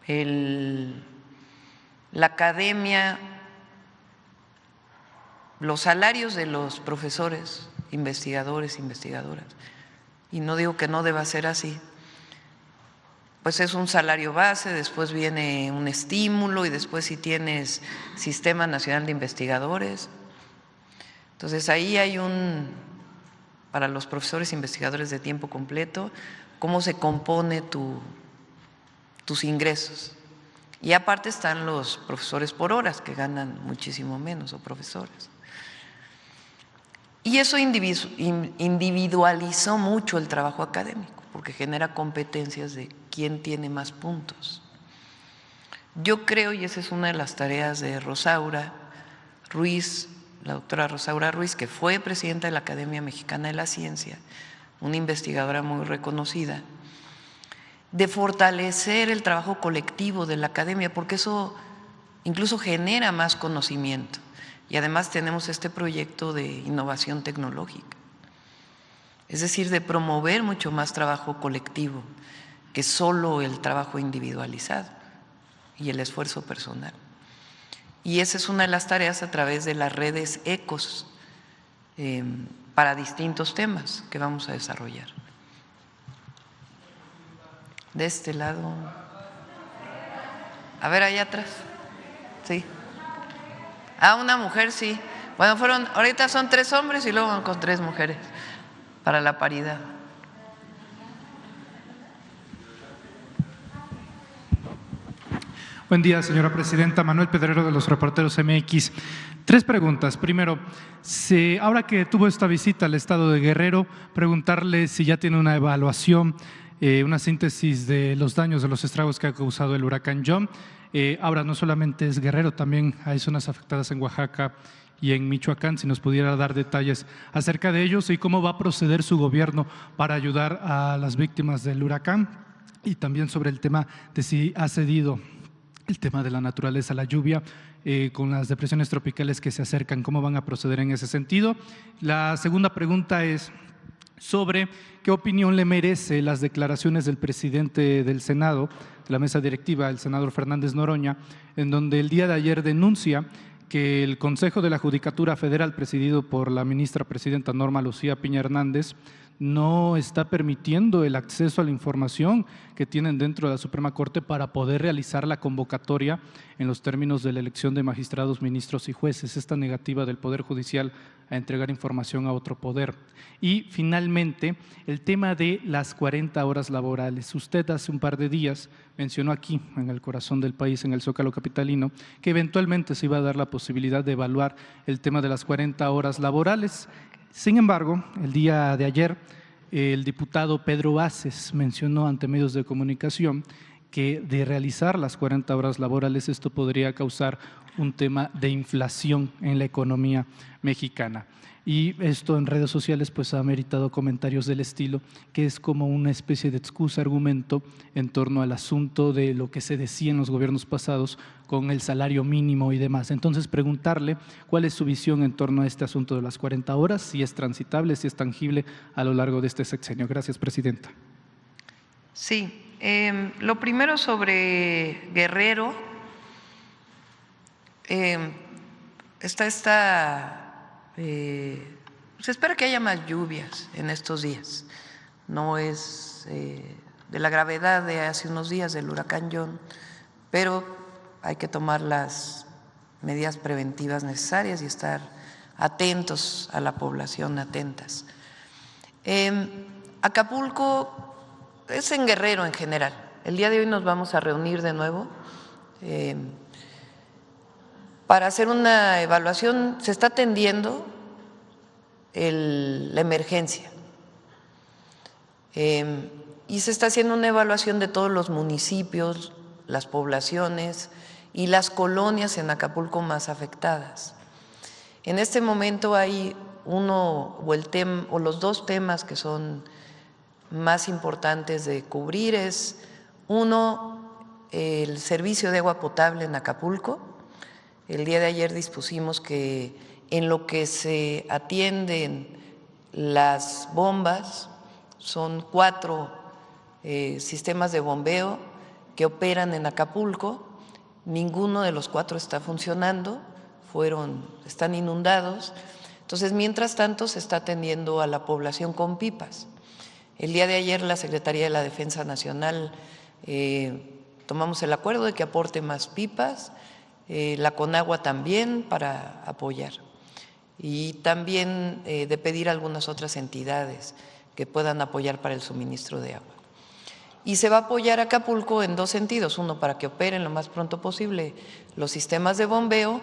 Speaker 1: la academia, los salarios de los profesores, investigadores, investigadoras, y no digo que no deba ser así, pues es un salario base, después viene un estímulo y después si tienes Sistema Nacional de Investigadores. Entonces ahí hay para los profesores investigadores de tiempo completo, cómo se compone tus ingresos. Y aparte están los profesores por horas que ganan muchísimo menos, o profesores. Y eso individualizó mucho el trabajo académico, porque genera competencias de quién tiene más puntos. Yo creo, y esa es una de las tareas de Rosaura Ruiz, la doctora Rosaura Ruiz, que fue presidenta de la Academia Mexicana de la Ciencia, una investigadora muy reconocida, de fortalecer el trabajo colectivo de la academia, porque eso incluso genera más conocimiento. Y además tenemos este proyecto de innovación tecnológica, es decir, de promover mucho más trabajo colectivo que solo el trabajo individualizado y el esfuerzo personal. Y esa es una de las tareas a través de las redes ECOS para distintos temas que vamos a desarrollar. De este lado. A ver, allá atrás. Sí. Una mujer, sí. Bueno, ahorita son 3 hombres y luego van con 3 mujeres para la paridad.
Speaker 12: Buen día, señora presidenta. Manuel Pedrero, de los Reporteros MX. 3 preguntas. Primero, ahora que tuvo esta visita al estado de Guerrero, preguntarle si ya tiene una evaluación, una síntesis de los daños, de los estragos que ha causado el huracán John. Ahora no solamente es Guerrero, también hay zonas afectadas en Oaxaca y en Michoacán, si nos pudiera dar detalles acerca de ellos y cómo va a proceder su gobierno para ayudar a las víctimas del huracán, y también sobre el tema de si ha cedido el tema de la naturaleza, la lluvia, con las depresiones tropicales que se acercan, ¿cómo van a proceder en ese sentido? La segunda pregunta es sobre qué opinión le merece las declaraciones del presidente del Senado, de la mesa directiva, el senador Fernández Noroña, en donde el día de ayer denuncia que el Consejo de la Judicatura Federal, presidido por la ministra presidenta Norma Lucía Piña Hernández, no está permitiendo el acceso a la información que tienen dentro de la Suprema Corte para poder realizar la convocatoria en los términos de la elección de magistrados, ministros y jueces, esta negativa del Poder Judicial a entregar información a otro poder. Y finalmente, el tema de las 40 horas laborales. Usted hace un par de días mencionó aquí, en el corazón del país, en el Zócalo capitalino, que eventualmente se iba a dar la posibilidad de evaluar el tema de las 40 horas laborales. Sin embargo, el día de ayer, el diputado Pedro Aces mencionó ante medios de comunicación que de realizar las 40 horas laborales esto podría causar un tema de inflación en la economía mexicana. Y esto en redes sociales pues ha meritado comentarios del estilo que es como una especie de excusa, argumento en torno al asunto de lo que se decía en los gobiernos pasados con el salario mínimo y demás. Entonces preguntarle cuál es su visión en torno a este asunto de las 40 horas, si es transitable, si es tangible a lo largo de este sexenio. Gracias, presidenta.
Speaker 1: Sí, lo primero sobre Guerrero, se espera que haya más lluvias en estos días. No es de la gravedad de hace unos días del huracán John, pero hay que tomar las medidas preventivas necesarias y estar atentos a la población, atentas. Acapulco es en Guerrero en general. El día de hoy nos vamos a reunir de nuevo para hacer una evaluación. Se está atendiendo la emergencia y se está haciendo una evaluación de todos los municipios, las poblaciones y las colonias en Acapulco más afectadas. En este momento hay los 2 temas que son más importantes de cubrir. Es uno, el servicio de agua potable en Acapulco. El día de ayer dispusimos que en lo que se atienden las bombas, son 4 sistemas de bombeo que operan en Acapulco, ninguno de los 4 está funcionando, están inundados. Entonces, mientras tanto, se está atendiendo a la población con pipas. El día de ayer la Secretaría de la Defensa Nacional tomamos el acuerdo de que aporte más pipas, la Conagua también para apoyar, y también de pedir a algunas otras entidades que puedan apoyar para el suministro de agua. Y se va a apoyar a Acapulco en 2 sentidos: uno, para que operen lo más pronto posible los sistemas de bombeo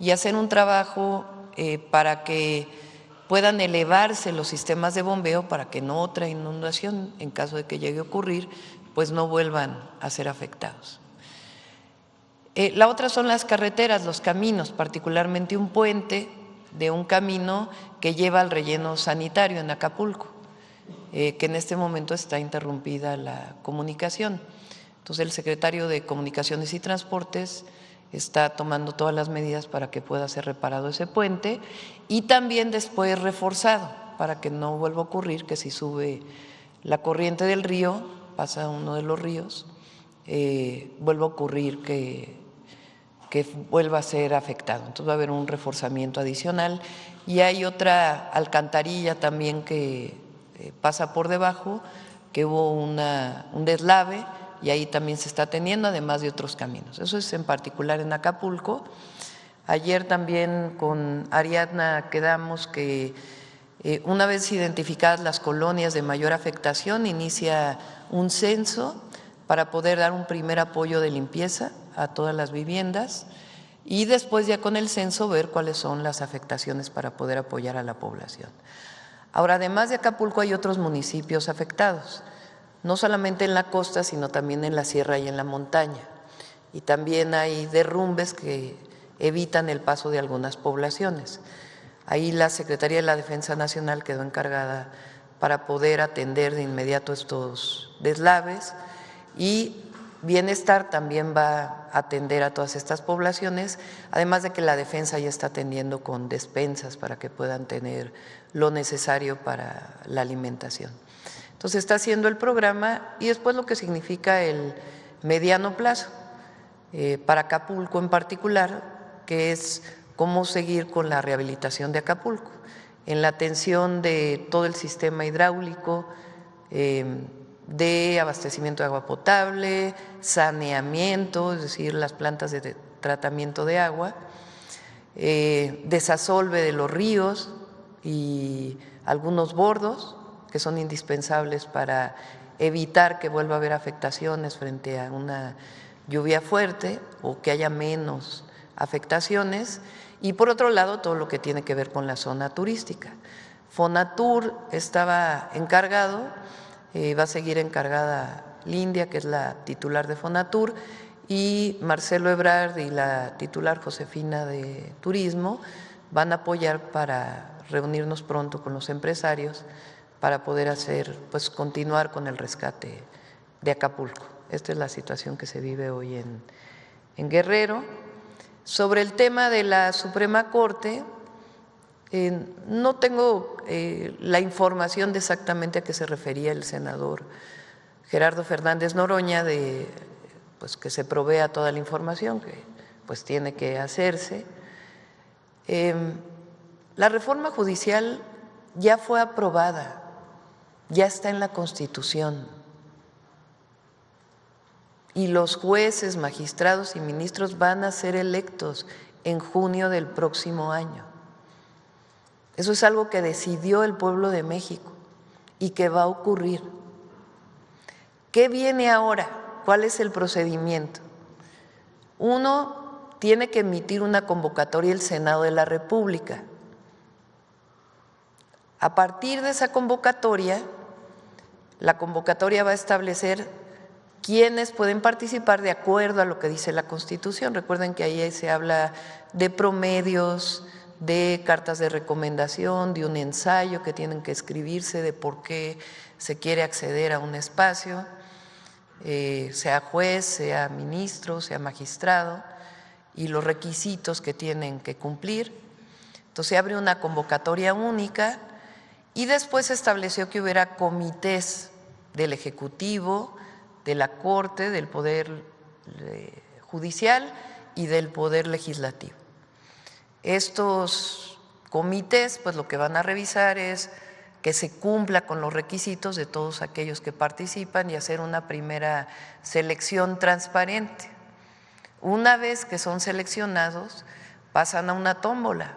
Speaker 1: y hacer un trabajo para que puedan elevarse los sistemas de bombeo para que no otra inundación, en caso de que llegue a ocurrir, pues no vuelvan a ser afectados. La otra son las carreteras, los caminos, particularmente un puente de un camino que lleva al relleno sanitario en Acapulco, que en este momento está interrumpida la comunicación. Entonces el secretario de Comunicaciones y Transportes está tomando todas las medidas para que pueda ser reparado ese puente y también después reforzado para que no vuelva a ocurrir que si sube la corriente del río, pasa uno de los ríos, vuelva a ocurrir que vuelva a ser afectado. Entonces va a haber un reforzamiento adicional y hay otra alcantarilla también que pasa por debajo, que hubo un deslave y ahí también se está atendiendo, además de otros caminos. Eso es en particular en Acapulco. Ayer también con Ariadna quedamos que una vez identificadas las colonias de mayor afectación, inicia un censo para poder dar un primer apoyo de limpieza a todas las viviendas y después ya con el censo ver cuáles son las afectaciones para poder apoyar a la población. Ahora, además de Acapulco hay otros municipios afectados, no solamente en la costa, sino también en la sierra y en la montaña. Y también hay derrumbes que evitan el paso de algunas poblaciones. Ahí la Secretaría de la Defensa Nacional quedó encargada para poder atender de inmediato estos deslaves y Bienestar también va a atender a todas estas poblaciones, además de que la Defensa ya está atendiendo con despensas para que puedan tener lo necesario para la alimentación. Entonces está haciendo el programa y después lo que significa el mediano plazo para Acapulco en particular, que es cómo seguir con la rehabilitación de Acapulco, en la atención de todo el sistema hidráulico, de abastecimiento de agua potable, saneamiento, es decir, las plantas de tratamiento de agua, desasolve de los ríos y algunos bordos que son indispensables para evitar que vuelva a haber afectaciones frente a una lluvia fuerte o que haya menos afectaciones, y por otro lado todo lo que tiene que ver con la zona turística. Fonatur estaba encargado, va a seguir encargada Lindia, que es la titular de Fonatur, y Marcelo Ebrard y la titular Josefina de Turismo van a apoyar para reunirnos pronto con los empresarios para poder pues continuar con el rescate de Acapulco. Esta es la situación que se vive hoy en Guerrero. Sobre el tema de la Suprema Corte, no tengo la información de exactamente a qué se refería el senador Gerardo Fernández Noroña, de pues que se provea toda la información que pues tiene que hacerse. La reforma judicial ya fue aprobada, ya está en la Constitución, y los jueces, magistrados y ministros van a ser electos en junio del próximo año. Eso es algo que decidió el pueblo de México y que va a ocurrir. ¿Qué viene ahora? ¿Cuál es el procedimiento? Uno, tiene que emitir una convocatoria el Senado de la República. A partir de esa convocatoria, la convocatoria va a establecer quiénes pueden participar de acuerdo a lo que dice la Constitución. Recuerden que ahí se habla de promedios, de cartas de recomendación, de un ensayo que tienen que escribirse de por qué se quiere acceder a un espacio, sea juez, sea ministro, sea magistrado, y los requisitos que tienen que cumplir. Entonces se abre una convocatoria única y después se estableció que hubiera comités del Ejecutivo, de la Corte, del Poder Judicial y del Poder Legislativo. Estos comités, pues lo que van a revisar es que se cumpla con los requisitos de todos aquellos que participan y hacer una primera selección transparente. Una vez que son seleccionados, pasan a una tómbola,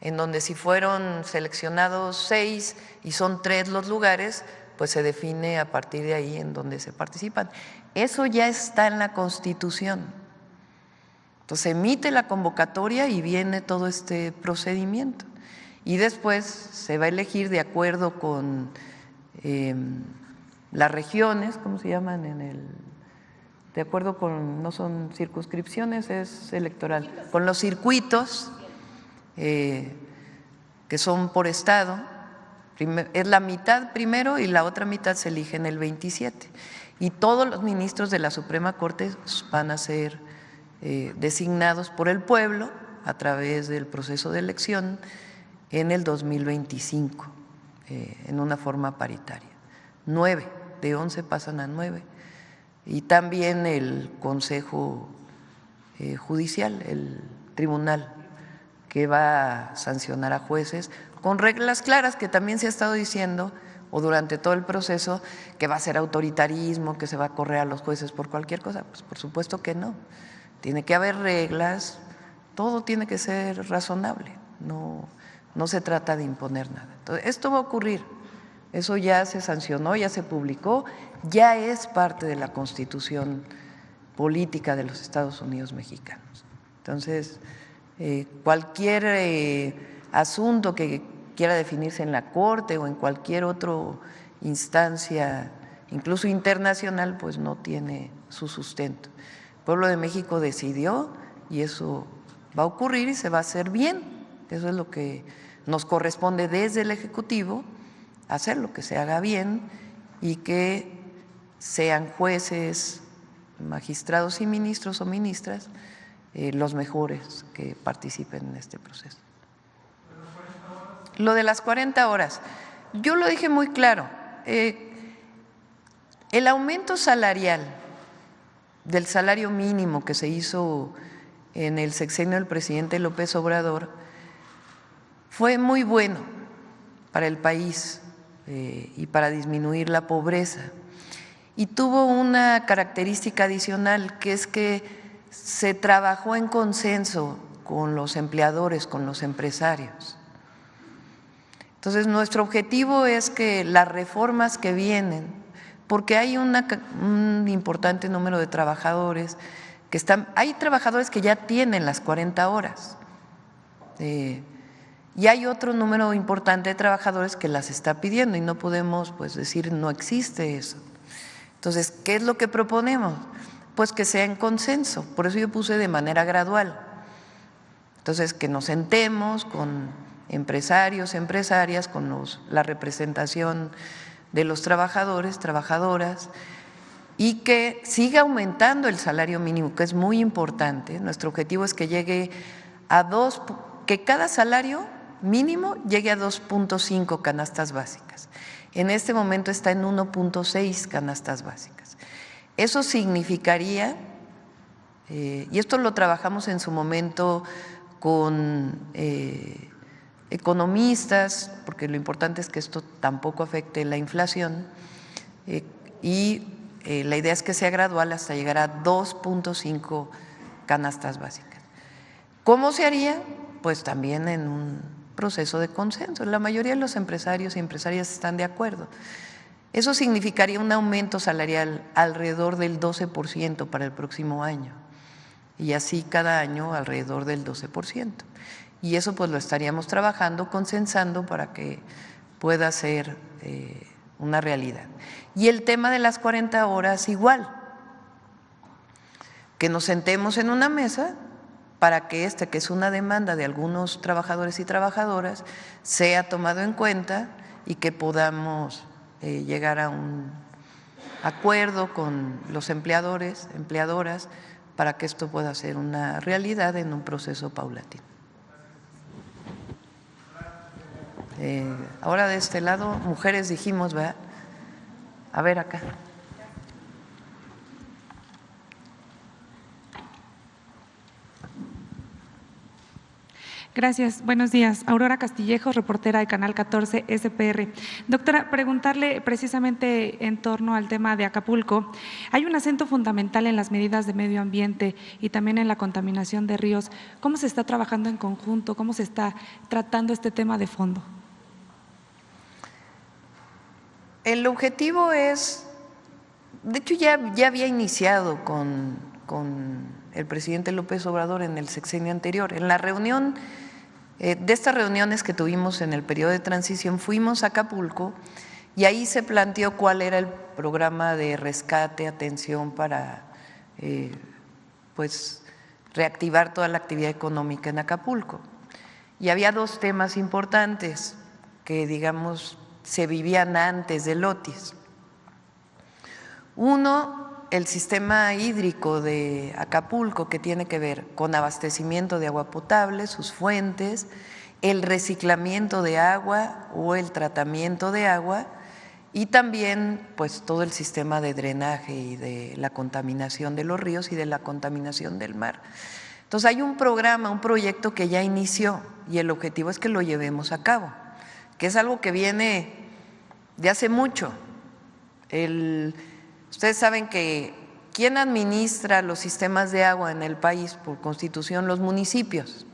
Speaker 1: en donde si fueron seleccionados 6 y son 3 los lugares, pues se define a partir de ahí en donde se participan. Eso ya está en la Constitución. Entonces se emite la convocatoria y viene todo este procedimiento. Y después se va a elegir de acuerdo con las regiones, ¿cómo se llaman? De acuerdo con, no son circunscripciones, es electoral, con los circuitos que son por estado. Es la mitad primero y la otra mitad se elige en el 27. Y todos los ministros de la Suprema Corte van a ser designados por el pueblo a través del proceso de elección en el 2025, en una forma paritaria. 9, de 11 pasan a 9. Y también el Consejo Judicial, el tribunal, que va a sancionar a jueces con reglas claras, que también se ha estado diciendo, o durante todo el proceso, que va a ser autoritarismo, que se va a correr a los jueces por cualquier cosa. Pues por supuesto que no. Tiene que haber reglas, todo tiene que ser razonable, no se trata de imponer nada. Entonces, esto va a ocurrir, eso ya se sancionó, ya se publicó, ya es parte de la Constitución política de los Estados Unidos mexicanos. Entonces, cualquier asunto que quiera definirse en la Corte o en cualquier otra instancia, incluso internacional, pues no tiene su sustento. El pueblo de México decidió y eso va a ocurrir y se va a hacer bien. Eso es lo que nos corresponde desde el Ejecutivo, hacer lo que se haga bien y que sean jueces, magistrados y ministros o ministras los mejores que participen en este proceso. Lo de las 40 horas, yo lo dije muy claro, el aumento salarial del salario mínimo que se hizo en el sexenio del presidente López Obrador fue muy bueno para el país y para disminuir la pobreza. Y tuvo una característica adicional, que es que se trabajó en consenso con los empleadores, con los empresarios. Entonces, nuestro objetivo es que las reformas que vienen, porque hay un importante número de trabajadores que hay trabajadores que ya tienen las 40 horas y hay otro número importante de trabajadores que las está pidiendo y no podemos pues decir no existe eso. Entonces, ¿qué es lo que proponemos? Pues que sea en consenso, por eso yo puse de manera gradual. Entonces, que nos sentemos con empresarios, empresarias, con la representación de los trabajadores, trabajadoras, y que siga aumentando el salario mínimo, que es muy importante. Nuestro objetivo es que llegue a que cada salario mínimo llegue a 2.5 canastas básicas. En este momento está en 1.6 canastas básicas. Eso significaría, y esto lo trabajamos en su momento con economistas, porque lo importante es que esto tampoco afecte la inflación, la idea es que sea gradual hasta llegar a 2.5 canastas básicas. ¿Cómo se haría? Pues también en un proceso de consenso. La mayoría de los empresarios y empresarias están de acuerdo. Eso significaría un aumento salarial alrededor del 12% para el próximo año y así cada año alrededor del 12%. Y eso pues lo estaríamos trabajando, consensando para que pueda ser una realidad. Y el tema de las 40 horas igual, que nos sentemos en una mesa para que que es una demanda de algunos trabajadores y trabajadoras, sea tomado en cuenta y que podamos llegar a un acuerdo con los empleadores, empleadoras, para que esto pueda ser una realidad en un proceso paulatino. Ahora de este lado, mujeres dijimos, ¿verdad? A ver acá.
Speaker 13: Gracias. Buenos días. Aurora Castillejos, reportera de Canal 14 SPR. Doctora, preguntarle precisamente en torno al tema de Acapulco. Hay un acento fundamental en las medidas de medio ambiente y también en la contaminación de ríos. ¿Cómo se está trabajando en conjunto? ¿Cómo se está tratando este tema de fondo?
Speaker 1: El objetivo es, de hecho ya había iniciado con el presidente López Obrador en el sexenio anterior. En la reunión, de estas reuniones que tuvimos en el periodo de transición, fuimos a Acapulco y ahí se planteó cuál era el programa de rescate, atención para pues reactivar toda la actividad económica en Acapulco. Y había dos temas importantes que, digamos, se vivían antes del Otis. Uno, el sistema hídrico de Acapulco, que tiene que ver con abastecimiento de agua potable, sus fuentes, el reciclamiento de agua o el tratamiento de agua, y también pues todo el sistema de drenaje y de la contaminación de los ríos y de la contaminación del mar. Entonces hay un programa, un proyecto que ya inició y el objetivo es que lo llevemos a cabo, que es algo que viene de hace mucho. Ustedes saben que ¿quién administra los sistemas de agua en el país por constitución? Los municipios.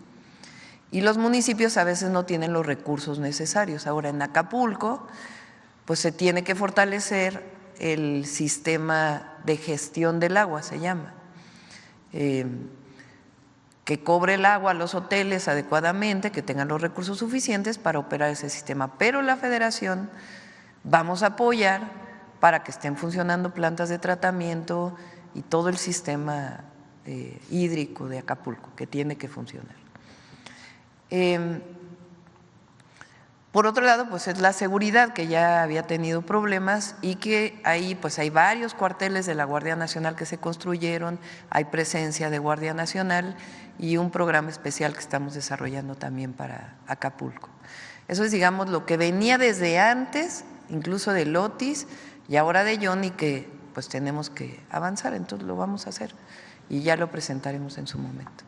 Speaker 1: Y los municipios a veces no tienen los recursos necesarios. Ahora en Acapulco pues se tiene que fortalecer el sistema de gestión del agua, se llama, que cobre el agua a los hoteles adecuadamente, que tengan los recursos suficientes para operar ese sistema. Pero la Federación vamos a apoyar para que estén funcionando plantas de tratamiento y todo el sistema hídrico de Acapulco, que tiene que funcionar. Por otro lado, pues es la seguridad, que ya había tenido problemas y que ahí pues hay varios cuarteles de la Guardia Nacional que se construyeron, hay presencia de Guardia Nacional y un programa especial que estamos desarrollando también para Acapulco. Eso es, digamos, lo que venía desde antes, incluso del Otis y ahora de Johnny, que pues tenemos que avanzar, entonces lo vamos a hacer y ya lo presentaremos en su momento.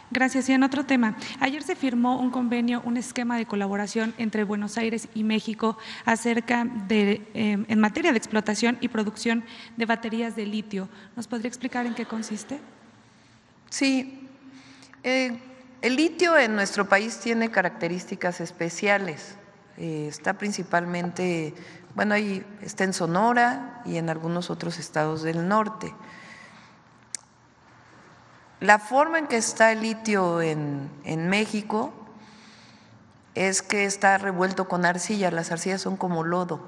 Speaker 13: Gracias. Y en otro tema, ayer se firmó un convenio, un esquema de colaboración entre Buenos Aires y México acerca de, en materia de explotación y producción de baterías de litio. ¿Nos podría explicar en qué consiste?
Speaker 1: Sí, el litio en nuestro país tiene características especiales. Está principalmente, bueno, ahí está en Sonora y en algunos otros estados del norte. La forma en que está el litio en México es que está revuelto con arcilla. Las arcillas son como lodo,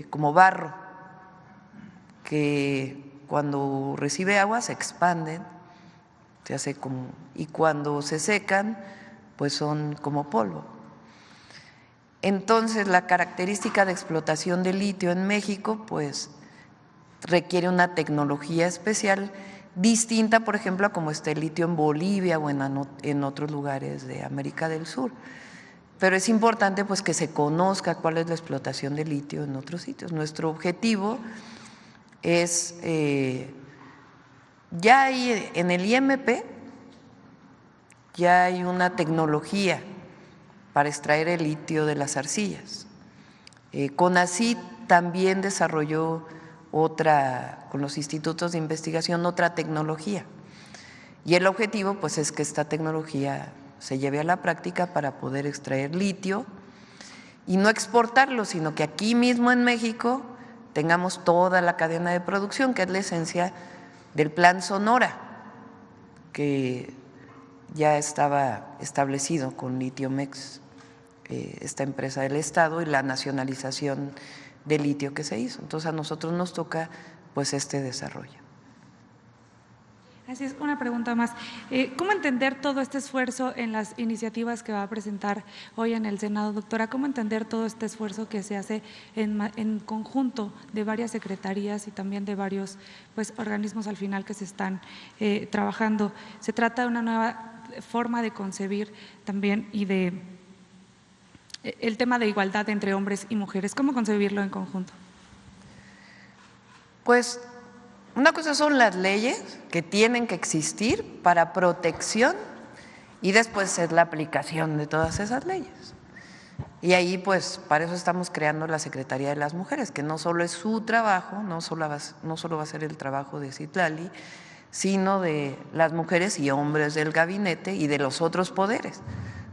Speaker 1: como barro, que cuando recibe agua se expanden, se hace como, y cuando se secan, pues son como polvo. Entonces, la característica de explotación de litio en México, pues requiere una tecnología especial, distinta, por ejemplo, a como está el litio en Bolivia o en otros lugares de América del Sur. Pero es importante pues que se conozca cuál es la explotación de litio en otros sitios. Nuestro objetivo es, ya hay en el IMP, ya hay una tecnología para extraer el litio de las arcillas. CONACYT también desarrolló con los institutos de investigación, otra tecnología. Y el objetivo pues es que esta tecnología se lleve a la práctica para poder extraer litio y no exportarlo, sino que aquí mismo en México tengamos toda la cadena de producción, que es la esencia del Plan Sonora, que ya estaba establecido con Litiomex, esta empresa del Estado, y la nacionalización de litio que se hizo. Entonces a nosotros nos toca pues este desarrollo.
Speaker 13: Así es, una pregunta más. ¿Cómo entender todo este esfuerzo en las iniciativas que va a presentar hoy en el Senado, doctora? ¿Cómo entender todo este esfuerzo que se hace en conjunto de varias secretarías y también de varios pues, organismos al final que se están trabajando? Se trata de una nueva forma de concebir también y de el tema de igualdad entre hombres y mujeres. ¿Cómo concebirlo en conjunto?
Speaker 1: Pues una cosa son las leyes que tienen que existir para protección y después es la aplicación de todas esas leyes. Y ahí pues para eso estamos creando la Secretaría de las Mujeres, que no solo es su trabajo, no solo va a ser el trabajo de Citlali, sino de las mujeres y hombres del gabinete y de los otros poderes,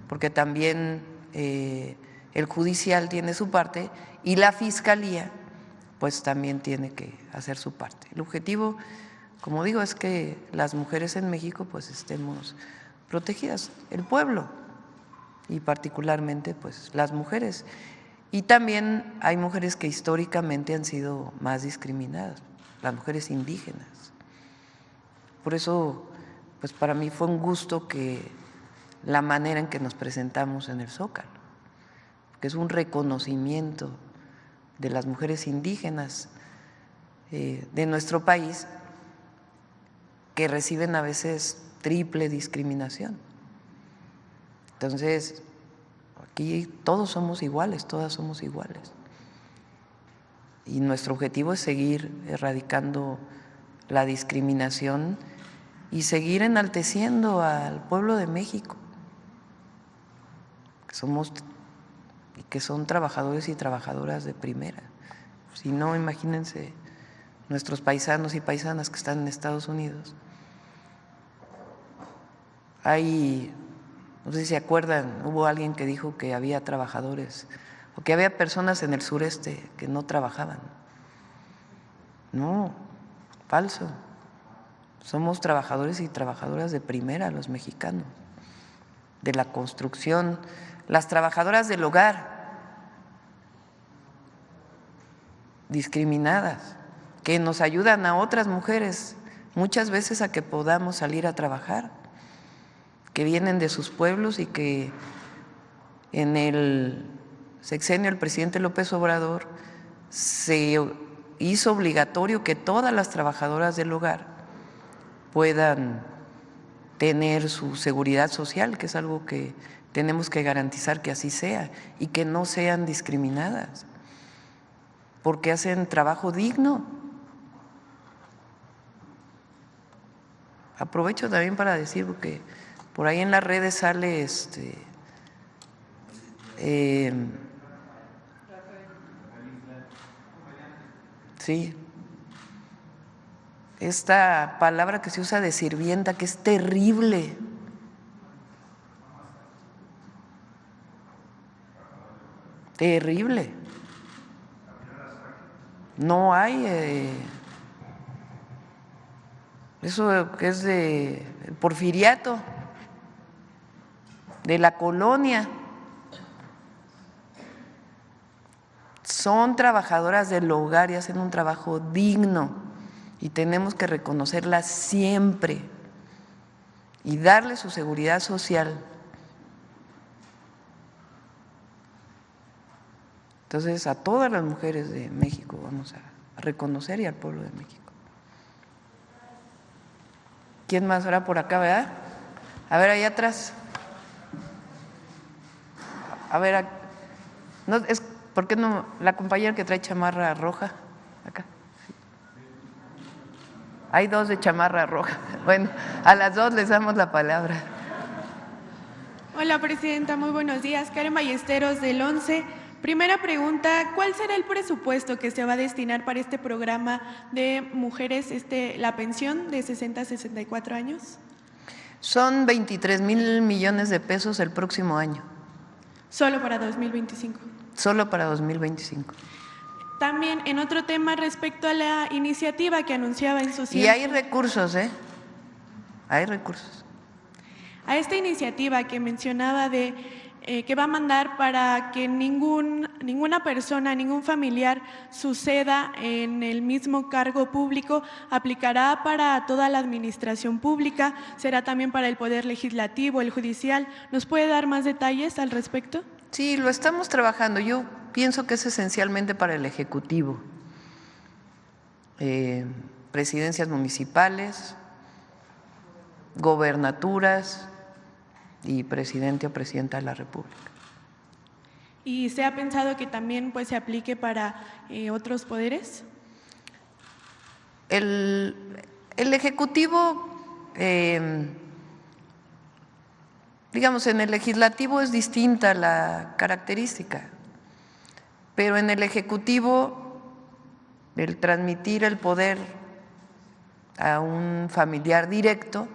Speaker 1: porque también el judicial tiene su parte y la fiscalía pues también tiene que hacer su parte. El objetivo, como digo, es que las mujeres en México pues estemos protegidas, el pueblo y particularmente pues las mujeres. Y también hay mujeres que históricamente han sido más discriminadas, las mujeres indígenas. Por eso pues para mí fue un gusto que la manera en que nos presentamos en el Zócalo, que es un reconocimiento de las mujeres indígenas, de nuestro país que reciben a veces triple discriminación. Entonces, aquí todos somos iguales, todas somos iguales. Y nuestro objetivo es seguir erradicando la discriminación y seguir enalteciendo al pueblo de México, que son trabajadores y trabajadoras de primera. Si no, imagínense nuestros paisanos y paisanas que están en Estados Unidos. No sé si se acuerdan, hubo alguien que dijo que había trabajadores o que había personas en el sureste que no trabajaban. No, falso. Somos trabajadores y trabajadoras de primera los mexicanos, de la construcción, las trabajadoras del hogar, discriminadas, que nos ayudan a otras mujeres muchas veces a que podamos salir a trabajar, que vienen de sus pueblos y que en el sexenio del presidente López Obrador se hizo obligatorio que todas las trabajadoras del hogar puedan tener su seguridad social, que es algo que tenemos que garantizar que así sea y que no sean discriminadas, porque hacen trabajo digno. Aprovecho también para decir, porque por ahí en las redes sale sí, esta palabra que se usa de sirvienta, que es terrible. Terrible. No hay eso que es de Porfiriato, de la colonia. Son trabajadoras del hogar y hacen un trabajo digno y tenemos que reconocerlas siempre y darle su seguridad social. Entonces, a todas las mujeres de México vamos a reconocer y al pueblo de México. ¿Quién más hará por acá, verdad? A ver, allá atrás. A ver, no, ¿por qué no la compañera que trae chamarra roja? Acá. Hay dos de chamarra roja. Bueno, a las dos les damos la palabra.
Speaker 14: Hola, Presidenta, muy buenos días. Karen Ballesteros del 11. Primera pregunta, ¿cuál será el presupuesto que se va a destinar para este programa de mujeres, la pensión de 60 a 64 años?
Speaker 1: Son 23,000 millones de pesos el próximo año.
Speaker 14: ¿Solo para 2025?
Speaker 1: Solo para 2025.
Speaker 14: También en otro tema respecto a la iniciativa que anunciaba en su
Speaker 1: Y hay recursos, hay recursos.
Speaker 14: A esta iniciativa que mencionaba que va a mandar para que ninguna persona, ningún familiar suceda en el mismo cargo público, ¿aplicará para toda la administración pública? ¿Será también para el Poder Legislativo, el Judicial? ¿Nos puede dar más detalles al respecto?
Speaker 1: Sí, lo estamos trabajando. Yo pienso que es esencialmente para el Ejecutivo. Presidencias municipales, gobernaturas y presidente o presidenta de la República.
Speaker 14: ¿Y se ha pensado que también se aplique para otros poderes?
Speaker 1: El Ejecutivo, digamos, en el Legislativo es distinta la característica, pero en el Ejecutivo el transmitir el poder a un familiar directo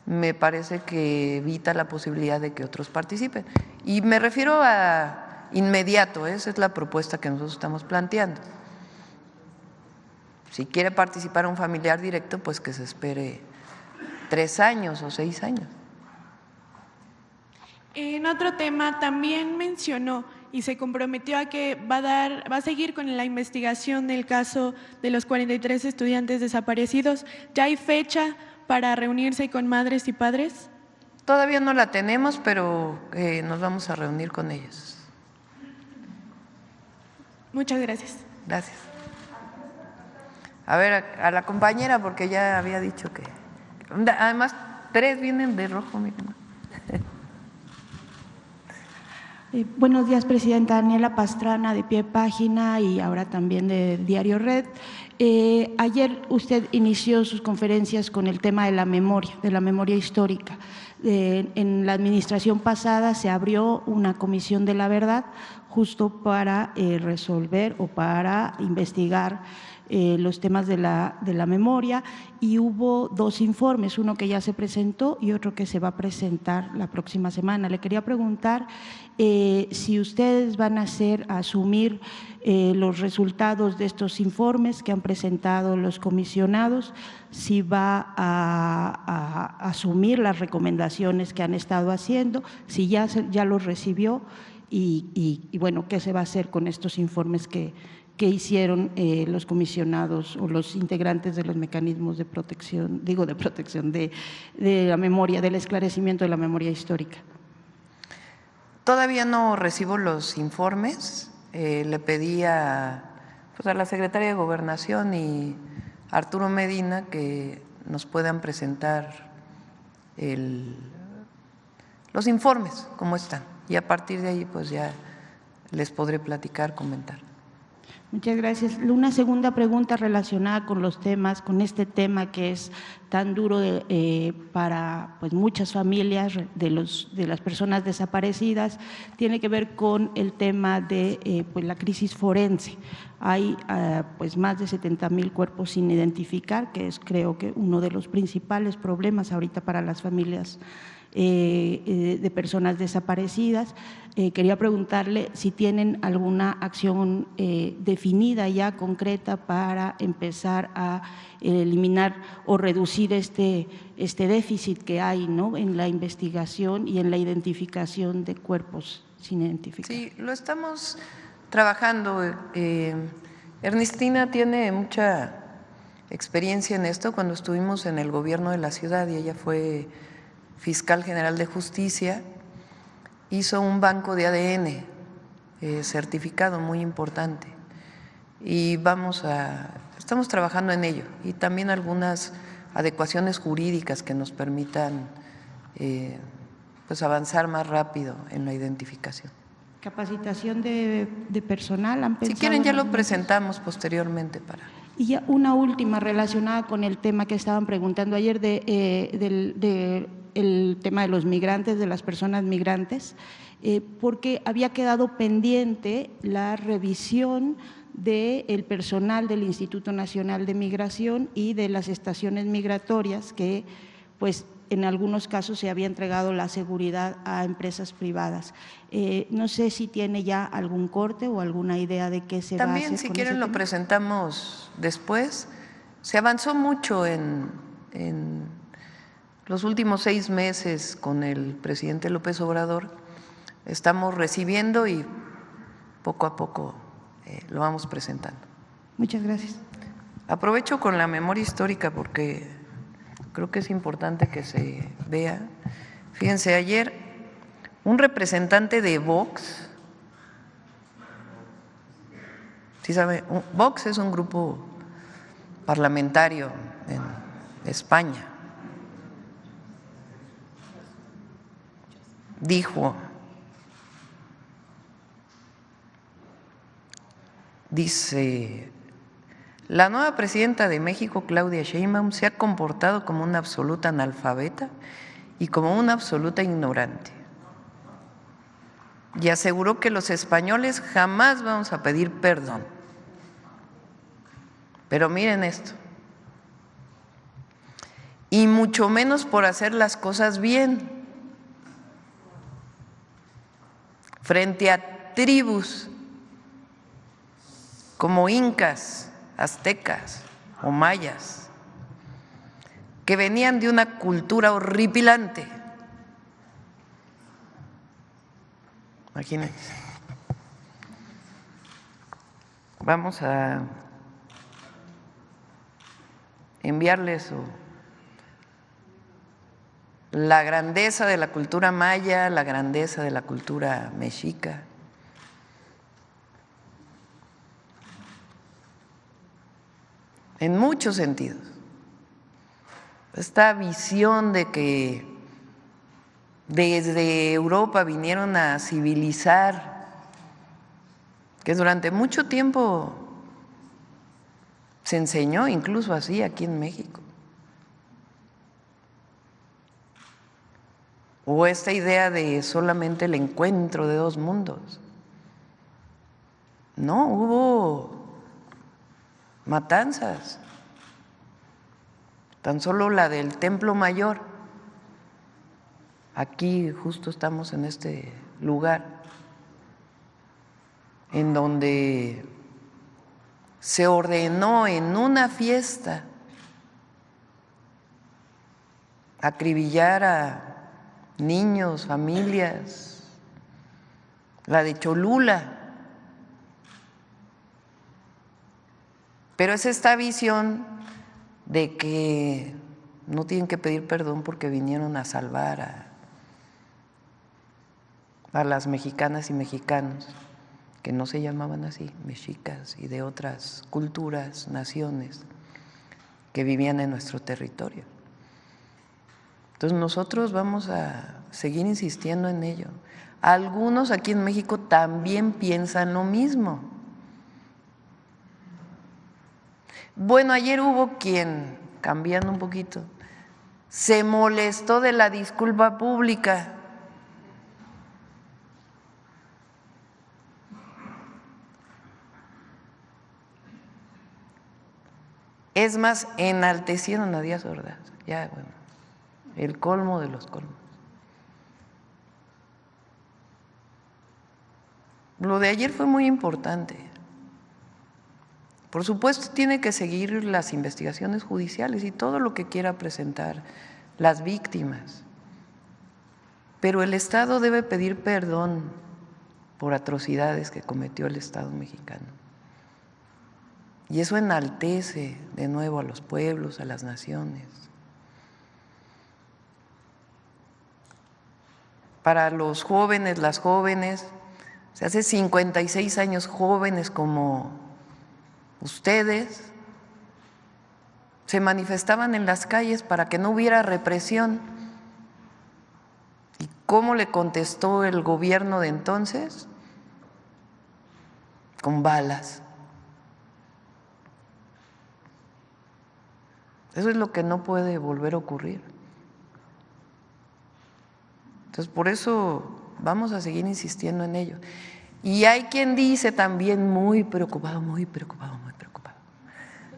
Speaker 1: me parece que evita la posibilidad de que otros participen. Y me refiero a inmediato, esa es la propuesta que nosotros estamos planteando. Si quiere participar un familiar directo, pues que se espere 3 años o 6 años.
Speaker 14: En otro tema también mencionó y se comprometió a que va a seguir con la investigación del caso de los 43 estudiantes desaparecidos. ¿Ya hay fecha para reunirse con madres y padres?
Speaker 1: Todavía no la tenemos, pero nos vamos a reunir con ellos.
Speaker 14: Muchas gracias.
Speaker 1: Gracias. A ver, a la compañera, porque ya había dicho que… Además, 3 vienen de rojo, miren.
Speaker 15: Buenos días, presidenta. Daniela Pastrana, de Pie Página y ahora también de Diario Red. Ayer usted inició sus conferencias con el tema de la memoria histórica. En la administración pasada se abrió una comisión de la verdad justo para resolver o para investigar los temas de la memoria, y hubo 2 informes, uno que ya se presentó y otro que se va a presentar la próxima semana. Le quería preguntar si ustedes van a asumir los resultados de estos informes que han presentado los comisionados, si va a asumir las recomendaciones que han estado haciendo, si ya los recibió y bueno, qué se va a hacer con estos informes que hicieron los comisionados o los integrantes de los mecanismos de protección, de la memoria, del esclarecimiento de la memoria histórica.
Speaker 1: Todavía no recibo los informes. Le pedí a la secretaria de Gobernación y a Arturo Medina que nos puedan presentar los informes, cómo están, y a partir de ahí pues ya les podré platicar, comentar.
Speaker 15: Muchas gracias. Una segunda pregunta relacionada con con este tema que es tan duro para pues muchas familias de las personas desaparecidas, tiene que ver con el tema de pues la crisis forense. Hay pues más de 70,000 cuerpos sin identificar, que es creo que uno de los principales problemas ahorita para las familias de personas desaparecidas. Quería preguntarle si tienen alguna acción definida ya, concreta, para empezar a eliminar o reducir este déficit que hay, ¿no?, en la investigación y en la identificación de cuerpos sin identificar.
Speaker 1: Sí, lo estamos trabajando. Ernestina tiene mucha experiencia en esto. Cuando estuvimos en el gobierno de la ciudad y ella fue fiscal general de justicia, hizo un banco de ADN certificado muy importante y estamos trabajando en ello, y también algunas adecuaciones jurídicas que nos permitan pues avanzar más rápido en la identificación.
Speaker 15: ¿Capacitación de personal han pensado?
Speaker 1: Si quieren ya lo presentamos posteriormente para…
Speaker 15: Y ya una última relacionada con el tema que estaban preguntando ayer el tema de los migrantes, de las personas migrantes, porque había quedado pendiente la revisión del personal del Instituto Nacional de Migración y de las estaciones migratorias, que pues en algunos casos se había entregado la seguridad a empresas privadas. No sé si tiene ya algún corte o alguna idea de qué se va a hacer.
Speaker 1: También, si quieren, lo presentamos después. Se avanzó mucho en los últimos 6 meses con el presidente López Obrador. Estamos recibiendo y poco a poco lo vamos presentando.
Speaker 15: Muchas gracias.
Speaker 1: Aprovecho con la memoria histórica porque creo que es importante que se vea. Fíjense, ayer un representante de Vox, ¿sí sabe? Vox es un grupo parlamentario en España. Dice: la nueva presidenta de México, Claudia Sheinbaum, se ha comportado como una absoluta analfabeta y como una absoluta ignorante. Y aseguró que los españoles jamás vamos a pedir perdón. Pero miren esto, y mucho menos por hacer las cosas bien. Frente a tribus como incas, aztecas o mayas, que venían de una cultura horripilante. Imagínense. Vamos a enviarles la grandeza de la cultura maya, la grandeza de la cultura mexica. en muchos sentidos. Esta visión de que desde Europa vinieron a civilizar, que durante mucho tiempo se enseñó incluso así aquí en México. O esta idea de solamente el encuentro de dos mundos. No, hubo matanzas. Tan solo la del Templo Mayor. Aquí justo estamos en este lugar en donde se ordenó en una fiesta acribillar a niños, familias, la de Cholula. Pero es esta visión de que no tienen que pedir perdón porque vinieron a salvar a las mexicanas y mexicanos, que no se llamaban así, mexicas, y de otras culturas, naciones que vivían en nuestro territorio. Entonces nosotros vamos a seguir insistiendo en ello. Algunos aquí en México también piensan lo mismo. Bueno, ayer hubo quien, cambiando un poquito, se molestó de la disculpa pública. Es más, enaltecieron a Díaz Ordaz. Ya, bueno, el colmo de los colmos. Lo de ayer fue muy importante. Por supuesto, tiene que seguir las investigaciones judiciales y todo lo que quiera presentar las víctimas. Pero el Estado debe pedir perdón por atrocidades que cometió el Estado mexicano. Y eso enaltece de nuevo a los pueblos, a las naciones. Para los jóvenes, las jóvenes, hace 56 años jóvenes como ustedes se manifestaban en las calles para que no hubiera represión. ¿Y cómo le contestó el gobierno de entonces? Con balas. Eso es lo que no puede volver a ocurrir. Entonces, por eso vamos a seguir insistiendo en ello. Y hay quien dice también muy preocupado,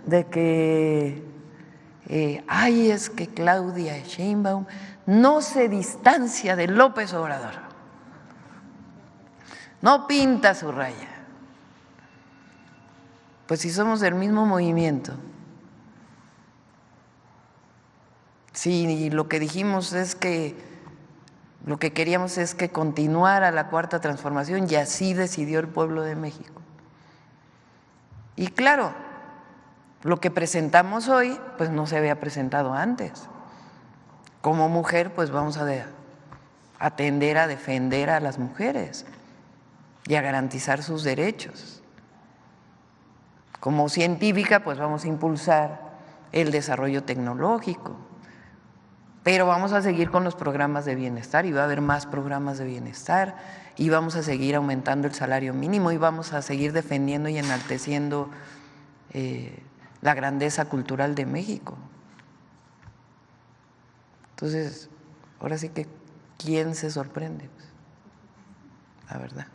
Speaker 1: de que, es que Claudia Sheinbaum no se distancia de López Obrador, no pinta su raya. Pues si somos del mismo movimiento, si lo que dijimos es que lo que queríamos es que continuara la Cuarta Transformación y así decidió el pueblo de México. Y claro, lo que presentamos hoy, pues no se había presentado antes. Como mujer, pues vamos a atender a defender a las mujeres y a garantizar sus derechos. Como científica, pues vamos a impulsar el desarrollo tecnológico. Pero vamos a seguir con los programas de bienestar y va a haber más programas de bienestar y vamos a seguir aumentando el salario mínimo y vamos a seguir defendiendo y enalteciendo la grandeza cultural de México. Entonces, ahora sí que, ¿quién se sorprende? La verdad.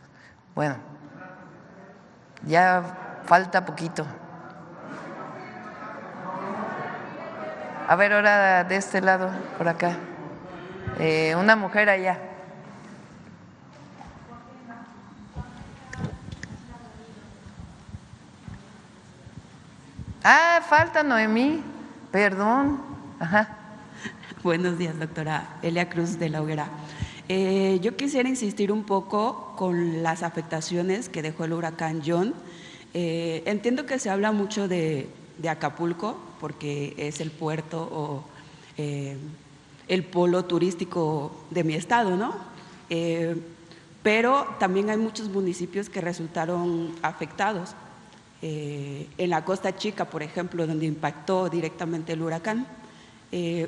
Speaker 1: Bueno, ya falta poquito. A ver, ahora de este lado, por acá. Una mujer allá. Falta Noemí, perdón. Ajá.
Speaker 16: Buenos días, doctora Elia Cruz de la Hoguera. Yo quisiera insistir un poco con las afectaciones que dejó el huracán John. Entiendo que se habla mucho de Acapulco, porque es el puerto o el polo turístico de mi estado, ¿no? Pero también hay muchos municipios que resultaron afectados. en la Costa Chica, por ejemplo, donde impactó directamente el huracán.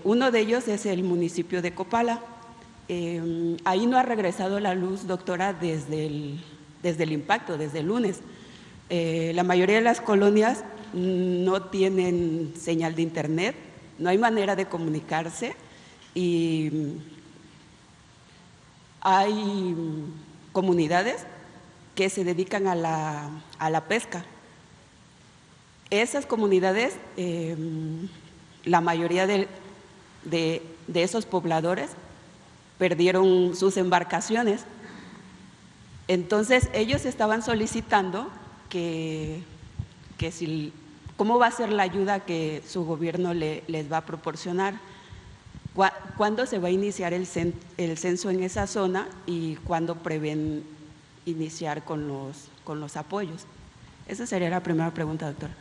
Speaker 16: Uno de ellos es el municipio de Copala. Ahí no ha regresado la luz, doctora, desde el impacto, desde el lunes. La mayoría de las colonias no tienen señal de internet, no hay manera de comunicarse y hay comunidades que se dedican a la pesca. Esas comunidades, la mayoría de esos pobladores perdieron sus embarcaciones. Entonces, ellos estaban solicitando cómo va a ser la ayuda que su gobierno les va a proporcionar, cuándo se va a iniciar el censo en esa zona y cuándo prevén iniciar con los apoyos. Esa sería la primera pregunta, doctora.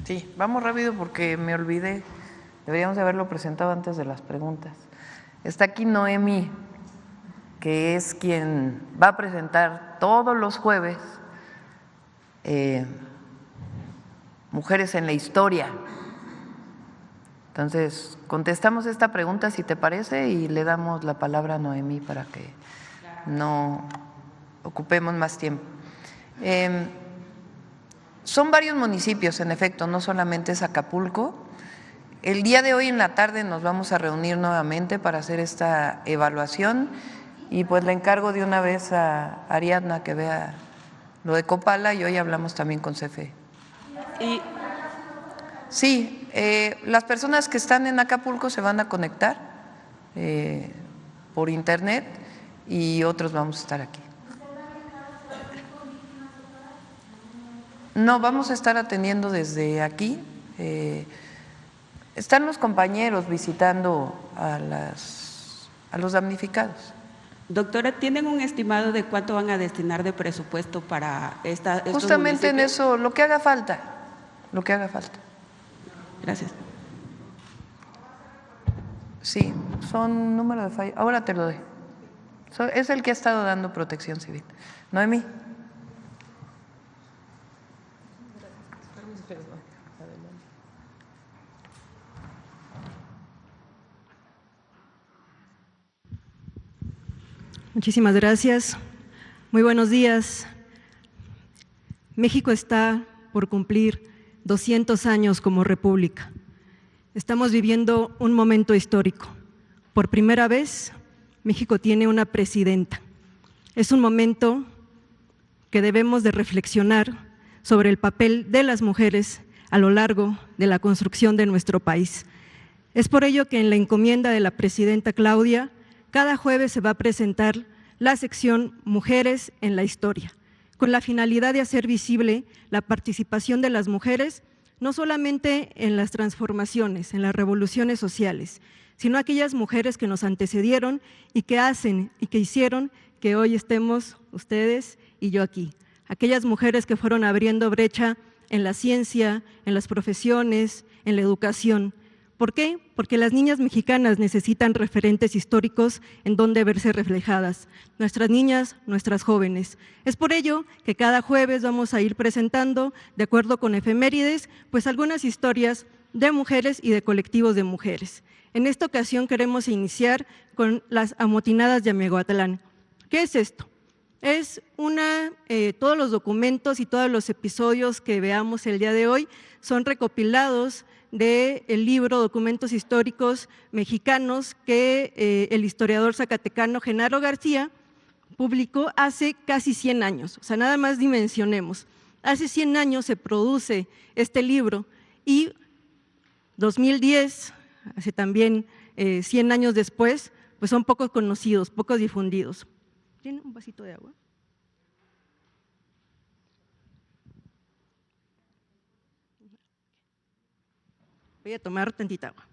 Speaker 1: Sí, vamos rápido porque me olvidé. Deberíamos haberlo presentado antes de las preguntas. Está aquí Noemí, que es quien va a presentar todos los jueves Mujeres en la Historia. Entonces, contestamos esta pregunta, si te parece, y le damos la palabra a Noemí para que no ocupemos más tiempo. Son varios municipios, en efecto, no solamente es Acapulco. El día de hoy en la tarde nos vamos a reunir nuevamente para hacer esta evaluación y pues le encargo de una vez a Ariadna que vea lo de Copala y hoy hablamos también con CFE. Sí, las personas que están en Acapulco se van a conectar por internet y otros vamos a estar aquí. No, vamos a estar atendiendo desde aquí. Están los compañeros visitando a los damnificados.
Speaker 16: Doctora, ¿tienen un estimado de cuánto van a destinar de presupuesto para estos
Speaker 1: Justamente en
Speaker 16: municipios?
Speaker 1: eso, lo que haga falta, lo que haga falta.
Speaker 16: Gracias.
Speaker 1: Sí, son número de falla. Ahora te lo doy. Es el que ha estado dando protección civil. Noemí.
Speaker 17: Muchísimas gracias. Muy buenos días. México está por cumplir 200 años como república. Estamos viviendo un momento histórico. Por primera vez, México tiene una presidenta. Es un momento que debemos de reflexionar sobre el papel de las mujeres a lo largo de la construcción de nuestro país. Es por ello que en la encomienda de la presidenta Claudia, cada jueves se va a presentar la sección Mujeres en la Historia, con la finalidad de hacer visible la participación de las mujeres, no solamente en las transformaciones, en las revoluciones sociales, sino aquellas mujeres que nos antecedieron y que hacen y que hicieron que hoy estemos ustedes y yo aquí. Aquellas mujeres que fueron abriendo brecha en la ciencia, en las profesiones, en la educación. ¿Por qué? Porque las niñas mexicanas necesitan referentes históricos en donde verse reflejadas, nuestras niñas, nuestras jóvenes. Es por ello que cada jueves vamos a ir presentando, de acuerdo con efemérides, pues algunas historias de mujeres y de colectivos de mujeres. En esta ocasión queremos iniciar con las amotinadas de Amehuatlán. ¿Qué es esto? Es todos los documentos y todos los episodios que veamos el día de hoy son recopilados del libro Documentos Históricos Mexicanos que el historiador zacatecano Genaro García publicó hace casi 100 años. O sea, nada más dimensionemos. Hace 100 años se produce este libro y 2010, hace también 100 años después, pues son pocos conocidos, pocos difundidos. ¿Tiene un vasito de agua? Voy a tomar tantita agua.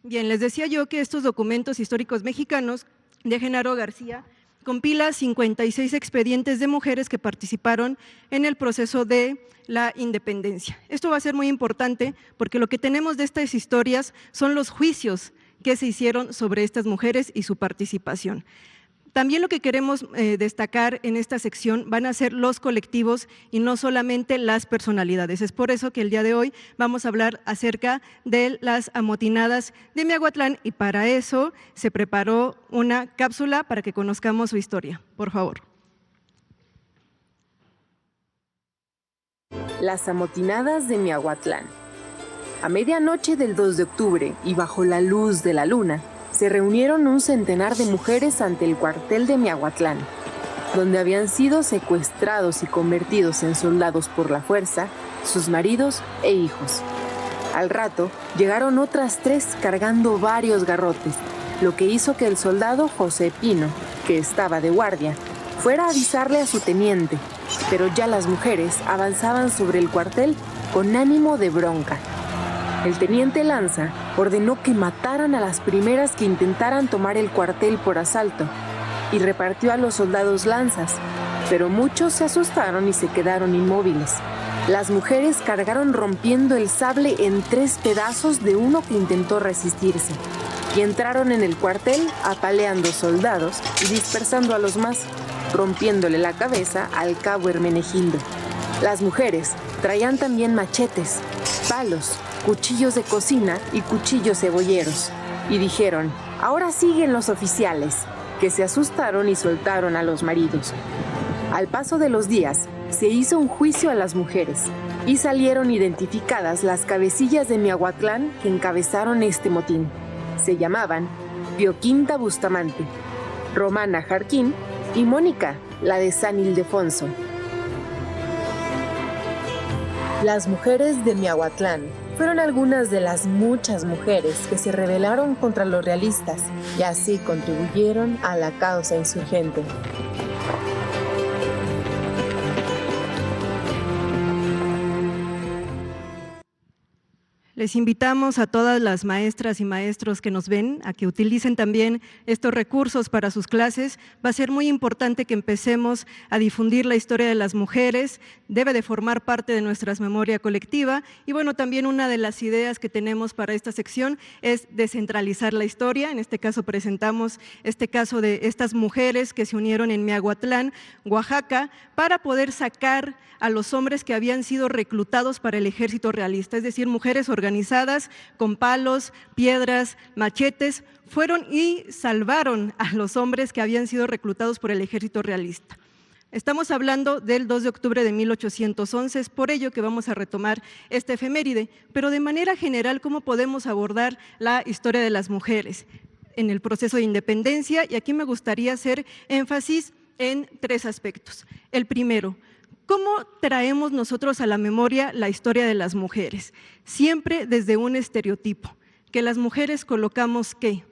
Speaker 17: Bien, les decía yo que estos documentos históricos mexicanos de Genaro García compila 56 expedientes de mujeres que participaron en el proceso de la independencia. Esto va a ser muy importante porque lo que tenemos de estas historias son los juicios que se hicieron sobre estas mujeres y su participación. También lo que queremos destacar en esta sección van a ser los colectivos y no solamente las personalidades. Es por eso que el día de hoy vamos a hablar acerca de las amotinadas de Miahuatlán y para eso se preparó una cápsula para que conozcamos su historia. Por favor.
Speaker 18: Las amotinadas de Miahuatlán. A medianoche del 2 de octubre y bajo la luz de la luna, se reunieron un centenar de mujeres ante el cuartel de Miahuatlán, donde habían sido secuestrados y convertidos en soldados por la fuerza sus maridos e hijos. Al rato, llegaron otras 3 cargando varios garrotes, lo que hizo que el soldado José Pino, que estaba de guardia, fuera a avisarle a su teniente, pero ya las mujeres avanzaban sobre el cuartel con ánimo de bronca. El teniente Lanza ordenó que mataran a las primeras que intentaran tomar el cuartel por asalto y repartió a los soldados lanzas, pero muchos se asustaron y se quedaron inmóviles. Las mujeres cargaron rompiendo el sable en 3 pedazos de uno que intentó resistirse y entraron en el cuartel apaleando soldados y dispersando a los más, rompiéndole la cabeza al cabo Hermenegildo. Las mujeres traían también machetes, palos, cuchillos de cocina y cuchillos cebolleros. Y dijeron, ahora siguen los oficiales, que se asustaron y soltaron a los maridos. Al paso de los días, se hizo un juicio a las mujeres y salieron identificadas las cabecillas de Miahuatlán que encabezaron este motín. Se llamaban Pioquinta Bustamante, Romana Jarquín y Mónica, la de San Ildefonso. Las mujeres de Miahuatlán fueron algunas de las muchas mujeres que se rebelaron contra los realistas y así contribuyeron a la causa insurgente.
Speaker 17: Les invitamos a todas las maestras y maestros que nos ven a que utilicen también estos recursos para sus clases. Va a ser muy importante que empecemos a difundir la historia de las mujeres, debe de formar parte de nuestra memoria colectiva y bueno, también una de las ideas que tenemos para esta sección es descentralizar la historia. En este caso presentamos este caso de estas mujeres que se unieron en Miahuatlán, Oaxaca, para poder sacar a los hombres que habían sido reclutados para el ejército realista, es decir, mujeres organizadas con palos, piedras, machetes, fueron y salvaron a los hombres que habían sido reclutados por el ejército realista. Estamos hablando del 2 de octubre de 1811, es por ello que vamos a retomar esta efeméride, pero de manera general, ¿cómo podemos abordar la historia de las mujeres en el proceso de independencia? Y aquí me gustaría hacer énfasis en 3 aspectos. El primero, ¿cómo traemos nosotros a la memoria la historia de las mujeres? Siempre desde un estereotipo, que las mujeres colocamos ¿qué?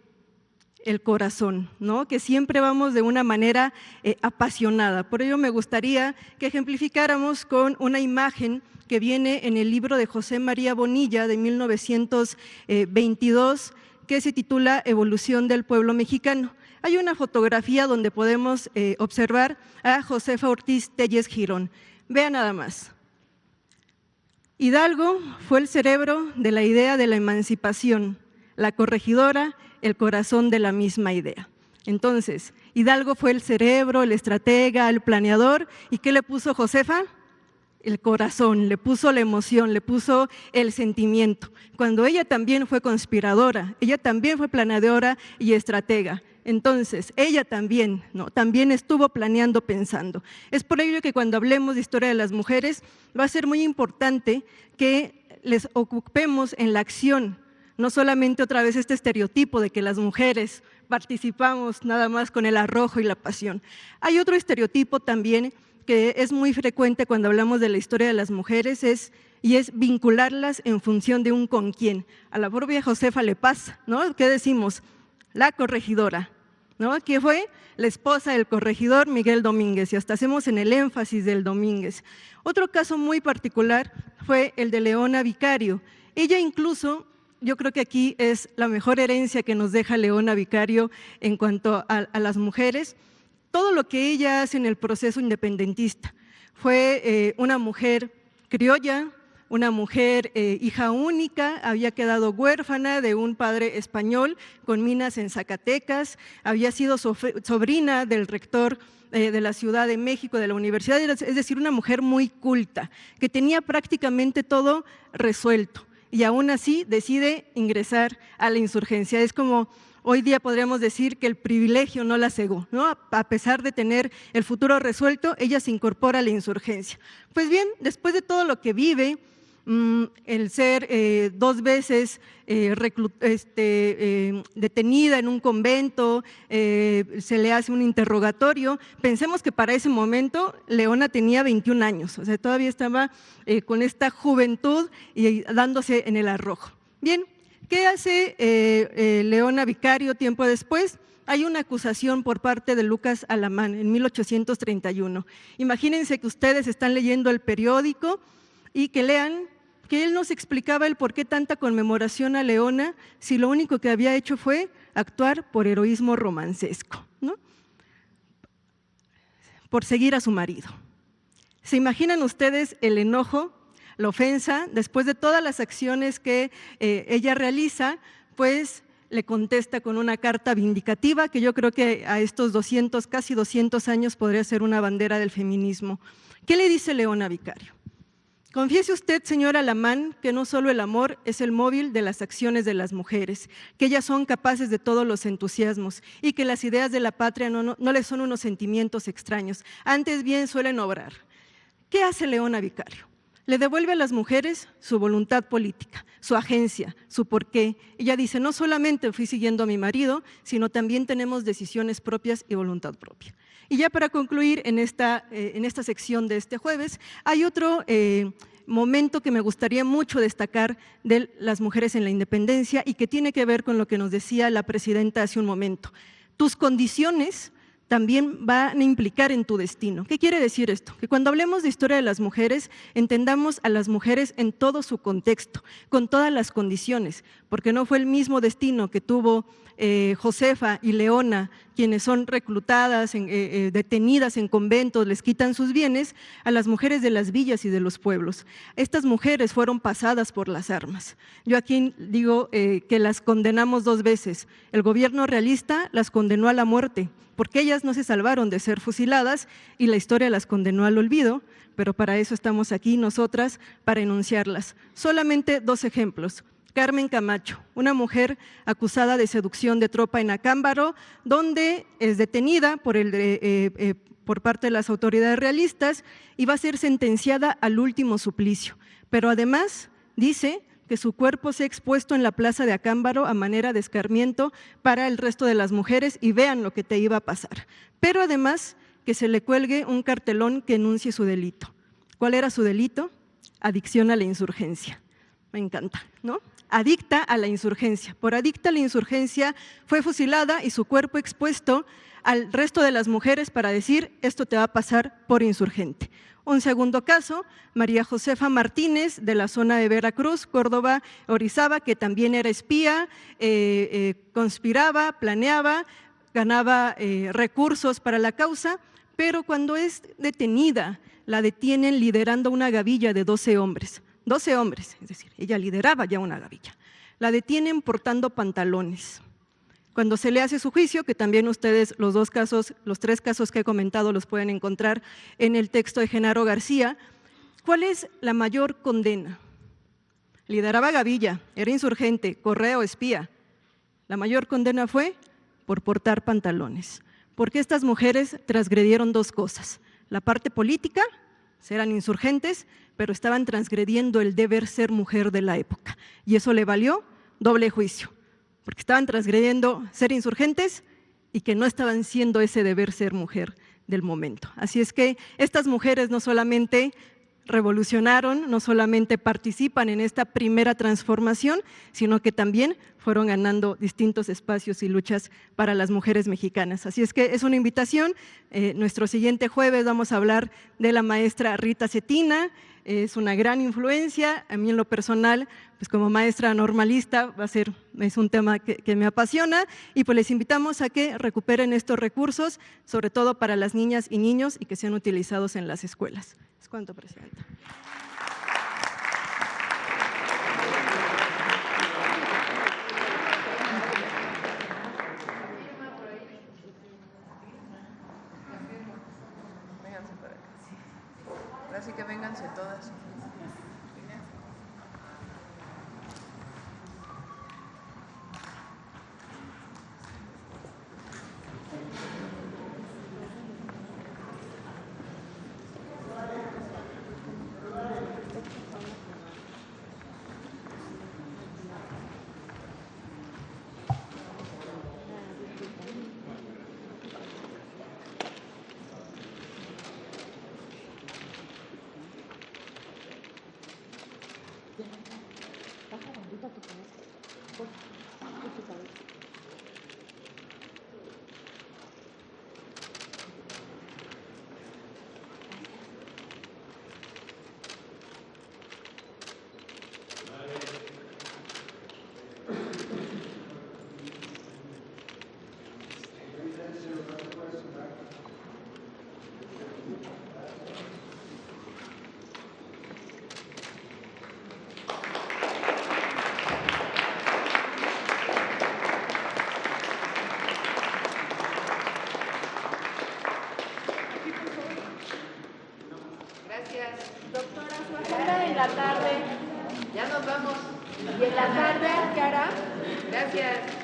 Speaker 17: El corazón, ¿no? Que siempre vamos de una manera apasionada. Por ello me gustaría que ejemplificáramos con una imagen que viene en el libro de José María Bonilla de 1922, que se titula Evolución del pueblo mexicano. Hay una fotografía donde podemos observar a Josefa Ortiz Telles Girón. Vean nada más. Hidalgo fue el cerebro de la idea de la emancipación, la corregidora, el corazón de la misma idea. Entonces, Hidalgo fue el cerebro, el estratega, el planeador. ¿Y qué le puso Josefa? El corazón, le puso la emoción, le puso el sentimiento. Cuando ella también fue conspiradora, ella también fue planeadora y estratega. Entonces, ella también, ¿no? También estuvo planeando, pensando. Es por ello que cuando hablemos de historia de las mujeres, va a ser muy importante que les ocupemos en la acción, no solamente otra vez este estereotipo de que las mujeres participamos nada más con el arrojo y la pasión. Hay otro estereotipo también que es muy frecuente cuando hablamos de la historia de las mujeres, y es vincularlas en función de un con quién. A la propia Josefa le pasa, ¿no? ¿Qué decimos? La corregidora, ¿no? Que fue la esposa del corregidor Miguel Domínguez, y hasta hacemos en el énfasis del Domínguez. Otro caso muy particular fue el de Leona Vicario. Ella incluso, yo creo que aquí es la mejor herencia que nos deja Leona Vicario en cuanto a las mujeres. todo lo que ella hace en el proceso independentista. Fue una mujer criolla, una mujer hija única, había quedado huérfana de un padre español con minas en Zacatecas, había sido sobrina del rector de la Ciudad de México, de la universidad, es decir, una mujer muy culta, que tenía prácticamente todo resuelto y aún así decide ingresar a la insurgencia. Es como hoy día podríamos decir que el privilegio no la cegó, ¿no? A pesar de tener el futuro resuelto, ella se incorpora a la insurgencia. Pues bien, después de todo lo que vive, el ser 2 veces detenida en un convento, se le hace un interrogatorio. Pensemos que para ese momento Leona tenía 21 años, o sea, todavía estaba con esta juventud y dándose en el arrojo. Bien, ¿qué hace Leona Vicario tiempo después? Hay una acusación por parte de Lucas Alamán en 1831. Imagínense que ustedes están leyendo el periódico y que lean que él nos explicaba el por qué tanta conmemoración a Leona si lo único que había hecho fue actuar por heroísmo romancesco, ¿no? Por seguir a su marido. ¿Se imaginan ustedes el enojo, la ofensa? Después de todas las acciones que ella realiza, pues le contesta con una carta vindicativa que yo creo que a estos casi 200 años podría ser una bandera del feminismo. ¿Qué le dice Leona Vicario? Confiese usted, señora Alamán, que no solo el amor es el móvil de las acciones de las mujeres, que ellas son capaces de todos los entusiasmos y que las ideas de la patria no les son unos sentimientos extraños, antes bien suelen obrar. ¿Qué hace Leona Vicario? Le devuelve a las mujeres su voluntad política, su agencia, su porqué. Ella dice, no solamente fui siguiendo a mi marido, sino también tenemos decisiones propias y voluntad propia. Y ya para concluir en esta sección de este jueves, hay otro momento que me gustaría mucho destacar de las mujeres en la independencia y que tiene que ver con lo que nos decía la presidenta hace un momento. Tus condiciones también van a implicar en tu destino. ¿Qué quiere decir esto? Que cuando hablemos de historia de las mujeres, entendamos a las mujeres en todo su contexto, con todas las condiciones, porque no fue el mismo destino que tuvo Josefa y Leona, quienes son reclutadas, detenidas en conventos, les quitan sus bienes, a las mujeres de las villas y de los pueblos. Estas mujeres fueron pasadas por las armas. Yo aquí digo que las condenamos 2 veces. El gobierno realista las condenó a la muerte, porque ellas no se salvaron de ser fusiladas y la historia las condenó al olvido, pero para eso estamos aquí nosotras, para enunciarlas. Solamente 2 ejemplos. Carmen Camacho, una mujer acusada de seducción de tropa en Acámbaro, donde es detenida por parte de las autoridades realistas y va a ser sentenciada al último suplicio. Pero además dice que su cuerpo sea expuesto en la plaza de Acámbaro a manera de escarmiento para el resto de las mujeres y vean lo que te iba a pasar. Pero además que se le cuelgue un cartelón que enuncie su delito. ¿Cuál era su delito? Adicción a la insurgencia. Me encanta, ¿no? Adicta a la insurgencia. Por adicta a la insurgencia fue fusilada y su cuerpo expuesto al resto de las mujeres para decir, esto te va a pasar por insurgente. Un segundo caso, María Josefa Martínez, de la zona de Veracruz, Córdoba, Orizaba, que también era espía, conspiraba, planeaba, ganaba recursos para la causa, pero cuando es detenida, la detienen liderando una gavilla de 12 hombres. 12 hombres, es decir, ella lideraba ya una gavilla. La detienen portando pantalones. Cuando se le hace su juicio, que también ustedes los 3 casos que he comentado los pueden encontrar en el texto de Genaro García, ¿cuál es la mayor condena? Lideraba gavilla, era insurgente, correo, espía. La mayor condena fue por portar pantalones, porque estas mujeres transgredieron 2 cosas, la parte política, eran insurgentes, pero estaban transgrediendo el deber ser mujer de la época y eso le valió doble juicio, porque estaban transgrediendo ser insurgentes y que no estaban siendo ese deber ser mujer del momento. Así es que estas mujeres no solamente revolucionaron, no solamente participan en esta primera transformación, sino que también fueron ganando distintos espacios y luchas para las mujeres mexicanas. Así es que es una invitación. Nuestro siguiente jueves vamos a hablar de la maestra Rita Cetina. Es una gran influencia. A mí en lo personal, pues como maestra normalista, es un tema que me apasiona, y pues les invitamos a que recuperen estos recursos, sobre todo para las niñas y niños, y que sean utilizados en las escuelas. Es cuanto, Presidenta.
Speaker 1: Así que vénganse todas.
Speaker 19: Doctora, su agenda en la tarde. Ya nos vamos. ¿Y en la tarde qué hará? Gracias.